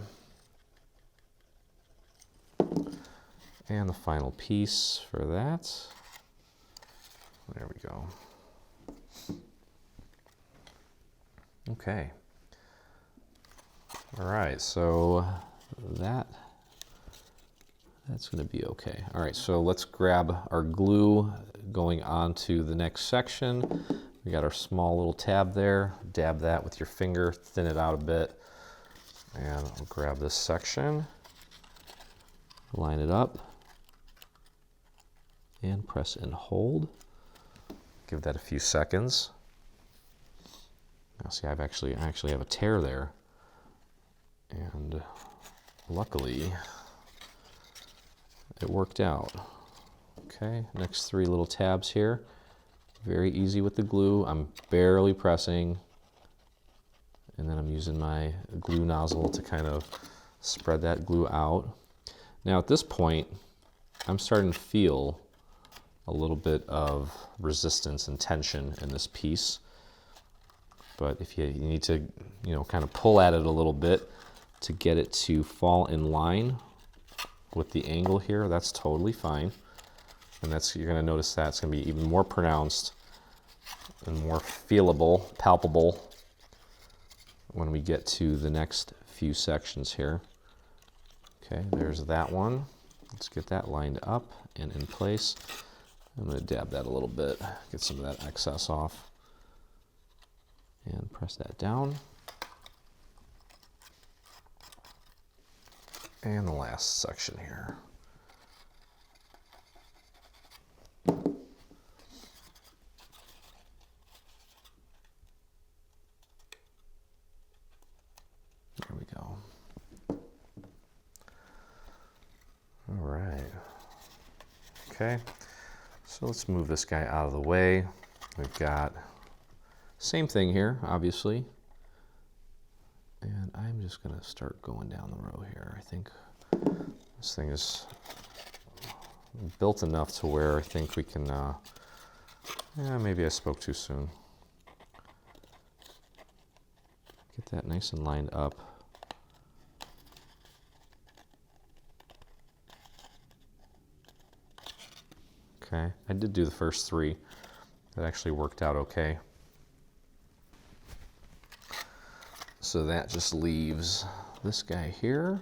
And the final piece for that. There we go. Okay. All right, so that That's going to be okay. All right, so let's grab our glue going on to the next section. We got our small little tab there. Dab that with your finger, thin it out a bit. And I'll grab this section, line it up, and press and hold. Give that a few seconds. Now see, I actually have a tear there. And luckily, it worked out. Okay, next 3 little tabs here. Very easy with the glue. I'm barely pressing. And then I'm using my glue nozzle to kind of spread that glue out. Now at this point, I'm starting to feel a little bit of resistance and tension in this piece. But if you need to, kind of pull at it a little bit to get it to fall in line with the angle here, that's totally fine. And you're going to notice that it's going to be even more pronounced and more feelable, palpable when we get to the next few sections here. Okay, there's that one. Let's get that lined up and in place. I'm going to dab that a little bit, get some of that excess off, and press that down. And the last section here. There we go. All right. Okay, so let's move this guy out of the way. We've got same thing here, obviously. And I'm just going to start going down the row here. I think this thing is built enough to where I think we can, maybe I spoke too soon. Get that nice and lined up. Okay, I did do the first 3. That actually worked out okay. So that just leaves this guy here,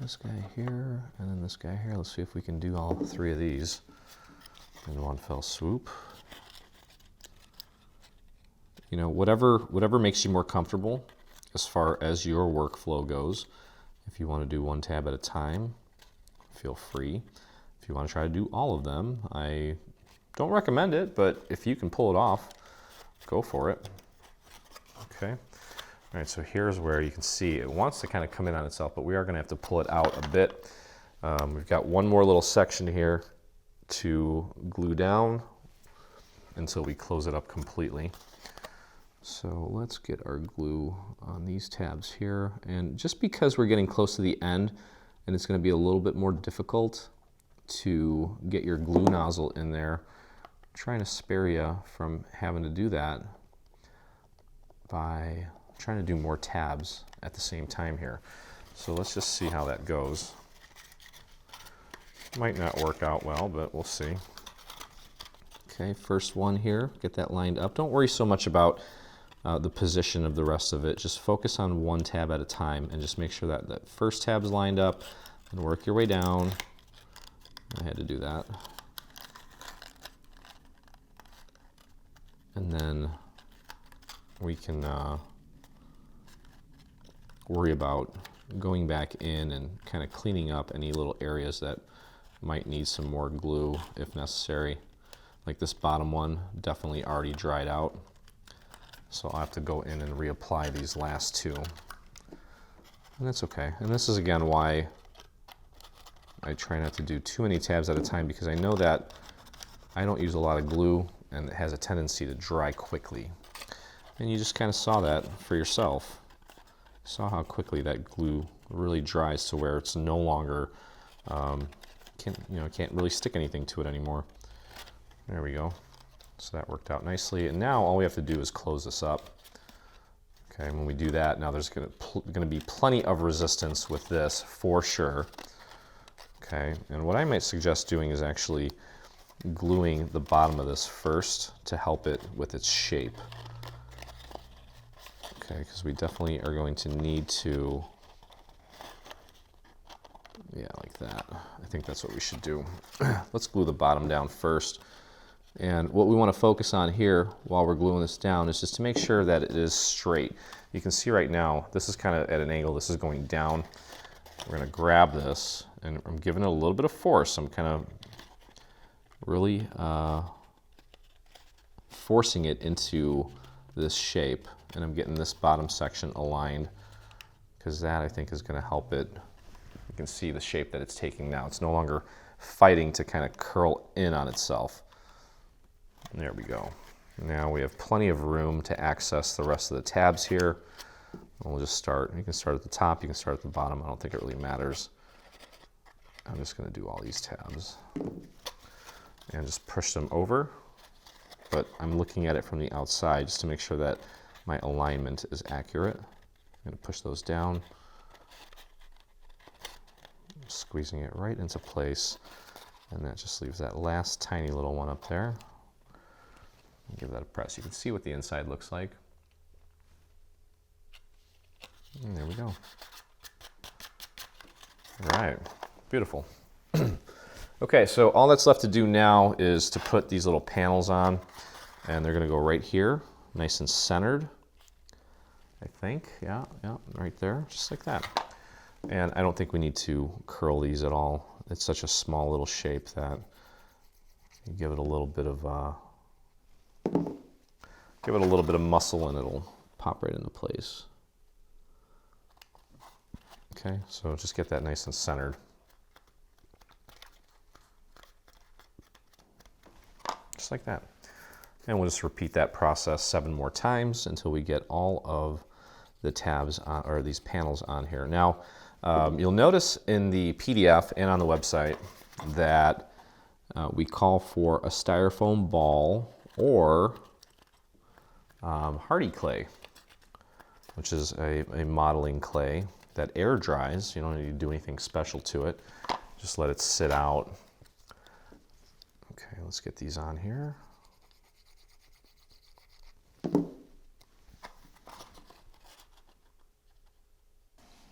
this guy here, and then this guy here. Let's see if we can do all 3 of these in one fell swoop. Whatever makes you more comfortable as far as your workflow goes. If you want to do 1 tab at a time, feel free. If you want to try to do all of them, I don't recommend it, but if you can pull it off, go for it. Okay, all right, so here's where you can see it wants to kind of come in on itself, but we are going to have to pull it out a bit. We've got one more little section here to glue down until we close it up completely. So let's get our glue on these tabs here. And just because we're getting close to the end and it's going to be a little bit more difficult to get your glue nozzle in there, I'm trying to spare you from having to do that by trying to do more tabs at the same time here. So let's just see how that goes. Might not work out well, but we'll see. Okay, first one here, get that lined up. Don't worry so much about the position of the rest of it. Just focus on 1 tab at a time and just make sure that that first tab's lined up and work your way down. I had to do that. And then we can worry about going back in and kind of cleaning up any little areas that might need some more glue if necessary. Like this bottom one definitely already dried out. So I'll have to go in and reapply these last 2. And that's okay. And this is again why I try not to do too many tabs at a time, because I know that I don't use a lot of glue and it has a tendency to dry quickly. And you just kind of saw that for yourself. You saw how quickly that glue really dries to where it's no longer, can't really stick anything to it anymore. There we go. So that worked out nicely. And now all we have to do is close this up. Okay, and when we do that, now there's going to be plenty of resistance with this for sure. Okay, and what I might suggest doing is actually gluing the bottom of this first to help it with its shape. Okay, because we definitely are going to need to Yeah, like that. I think that's what we should do. Let's glue the bottom down first. And what we want to focus on here while we're gluing this down is just to make sure that it is straight. You can see right now, this is kind of at an angle. This is going down. We're going to grab this, and I'm giving it a little bit of force. I'm kind of really forcing it into this shape, and I'm getting this bottom section aligned because that, I think, is going to help it. You can see the shape that it's taking now. It's no longer fighting to kind of curl in on itself. There we go. Now we have plenty of room to access the rest of the tabs here. We'll just start. You can start at the top, you can start at the bottom. I don't think it really matters. I'm just going to do all these tabs and just push them over. But I'm looking at it from the outside just to make sure that my alignment is accurate. I'm going to push those down, squeezing it right into place, and that just leaves that last tiny little one up there. Give that a press. You can see what the inside looks like. And there we go. All right, beautiful. Okay, so all that's left to do now is to put these little panels on, and they're going to go right here, nice and centered. I think, yeah, right there, just like that. And I don't think we need to curl these at all. It's such a small little shape that you give it a little bit of muscle and it'll pop right into place. Okay, so just get that nice and centered. Just like that. And we'll just repeat that process 7 more times until we get all of the tabs on, or these panels on here. Now, you'll notice in the PDF and on the website that we call for a styrofoam ball or hardy clay, which is a modeling clay that air dries. You don't need to do anything special to it. Just let it sit out. Okay, let's get these on here.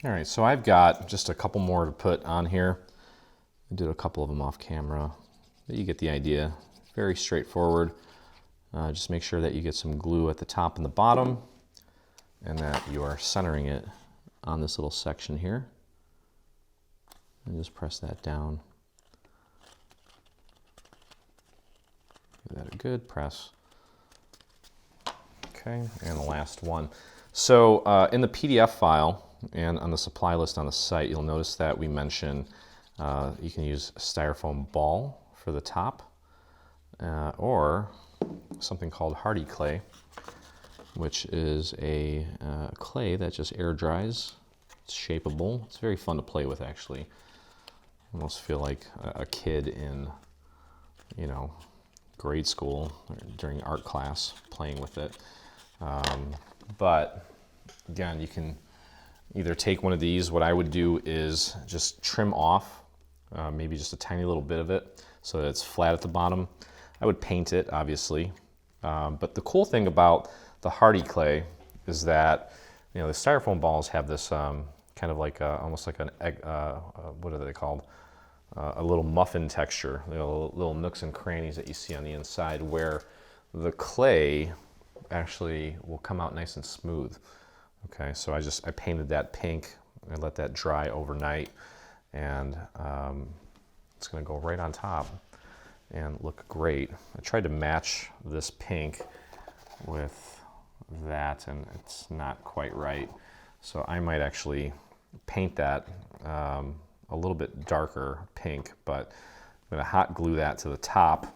All right, so I've got just a couple more to put on here. I did a couple of them off camera, but you get the idea. Very straightforward. Just make sure that you get some glue at the top and the bottom, and that you are centering it on this little section here. And just press that down. Give that a good press. Okay, and the last one. So in the PDF file and on the supply list on the site, you'll notice that we mention you can use a styrofoam ball for the top, or something called hardy clay, which is a clay that just air dries. It's shapeable. It's very fun to play with, actually. I almost feel like a kid in, you know, grade school or during art class playing with it. But again, you can either take one of these. What I would do is just trim off maybe just a tiny little bit of it so that it's flat at the bottom. I would paint it, obviously. But the cool thing about the hardy clay is that, you know, the styrofoam balls have this kind of like almost like an egg, what are they called? A little muffin texture, little nooks and crannies that you see on the inside, where the clay actually will come out nice and smooth. Okay, so I painted that pink. I let that dry overnight, and it's going to go right on top and look great. I tried to match this pink with that, and it's not quite right. So I might actually paint that a little bit darker pink, but I'm going to hot glue that to the top.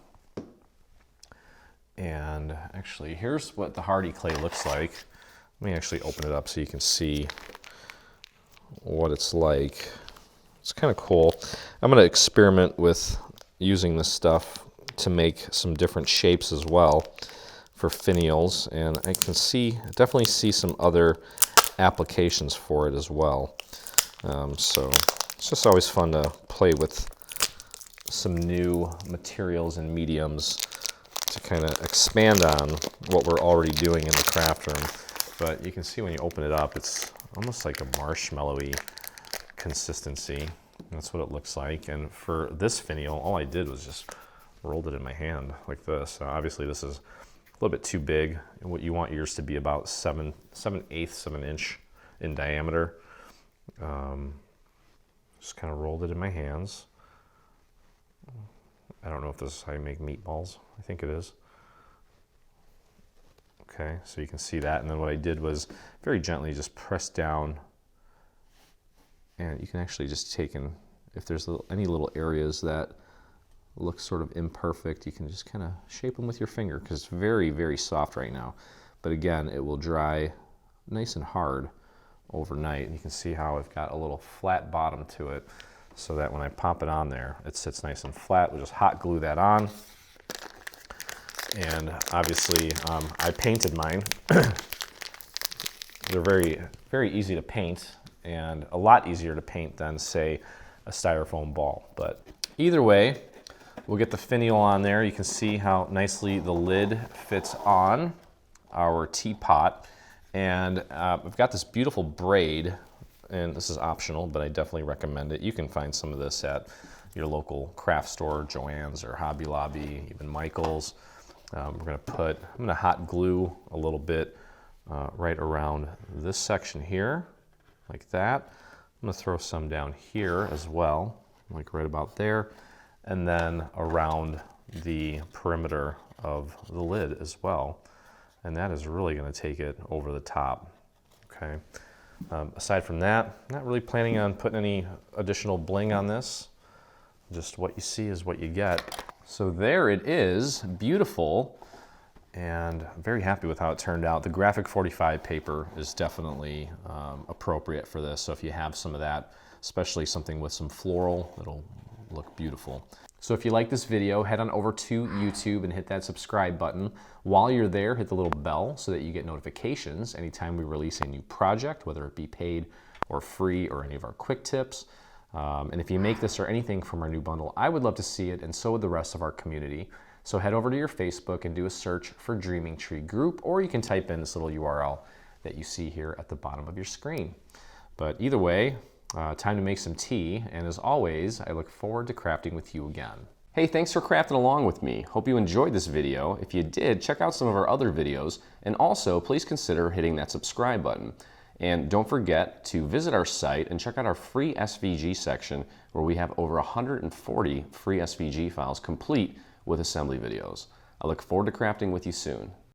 And actually, here's what the hardy clay looks like. Let me actually open it up so you can see what it's like. It's kind of cool. I'm going to experiment with using this stuff to make some different shapes as well for finials, and I can definitely see some other applications for it as well. So it's just always fun to play with some new materials and mediums to kind of expand on what we're already doing in the craft room. But you can see when you open it up, it's almost like a marshmallowy consistency. That's what it looks like. And for this finial, all I did was just rolled it in my hand like this. Obviously this is a little bit too big. And what you want yours to be about 7/8 of an inch in diameter. Just kind of rolled it in my hands. I don't know if this is how you make meatballs. I think it is. Okay, so you can see that. And then what I did was very gently just press down. And you can actually just take in, if there's any little areas that look sort of imperfect, you can just kind of shape them with your finger because it's very, very soft right now. But again, it will dry nice and hard overnight. And you can see how I've got a little flat bottom to it so that when I pop it on there, it sits nice and flat. We'll just hot glue that on. And obviously, I painted mine. They're very, very easy to paint and a lot easier to paint than, say, a styrofoam ball. But either way, we'll get the finial on there. You can see how nicely the lid fits on our teapot. And I've got this beautiful braid, and this is optional, but I definitely recommend it. You can find some of this at your local craft store, Joann's or Hobby Lobby, even Michael's. I'm gonna hot glue a little bit right around this section here, like that. I'm gonna throw some down here as well, like right about there, and then around the perimeter of the lid as well. And that is really gonna take it over the top, okay? Aside from that, not really planning on putting any additional bling on this. Just what you see is what you get. So there it is, beautiful, and I'm very happy with how it turned out. The graphic 45 paper is definitely appropriate for this. So if you have some of that, especially something with some floral, it'll look beautiful. So if you like this video, head on over to YouTube and hit that subscribe button. While you're there, hit the little bell so that you get notifications anytime we release a new project, whether it be paid or free or any of our quick tips. And if you make this or anything from our new bundle, I would love to see it, and so would the rest of our community. So head over to your Facebook and do a search for Dreaming Tree Group, or you can type in this little URL that you see here at the bottom of your screen. But either way, time to make some tea, and as always, I look forward to crafting with you again. Hey, thanks for crafting along with me. Hope you enjoyed this video. If you did, check out some of our other videos, and also please consider hitting that subscribe button. And don't forget to visit our site and check out our free SVG section where we have over 140 free SVG files complete with assembly videos. I look forward to crafting with you soon.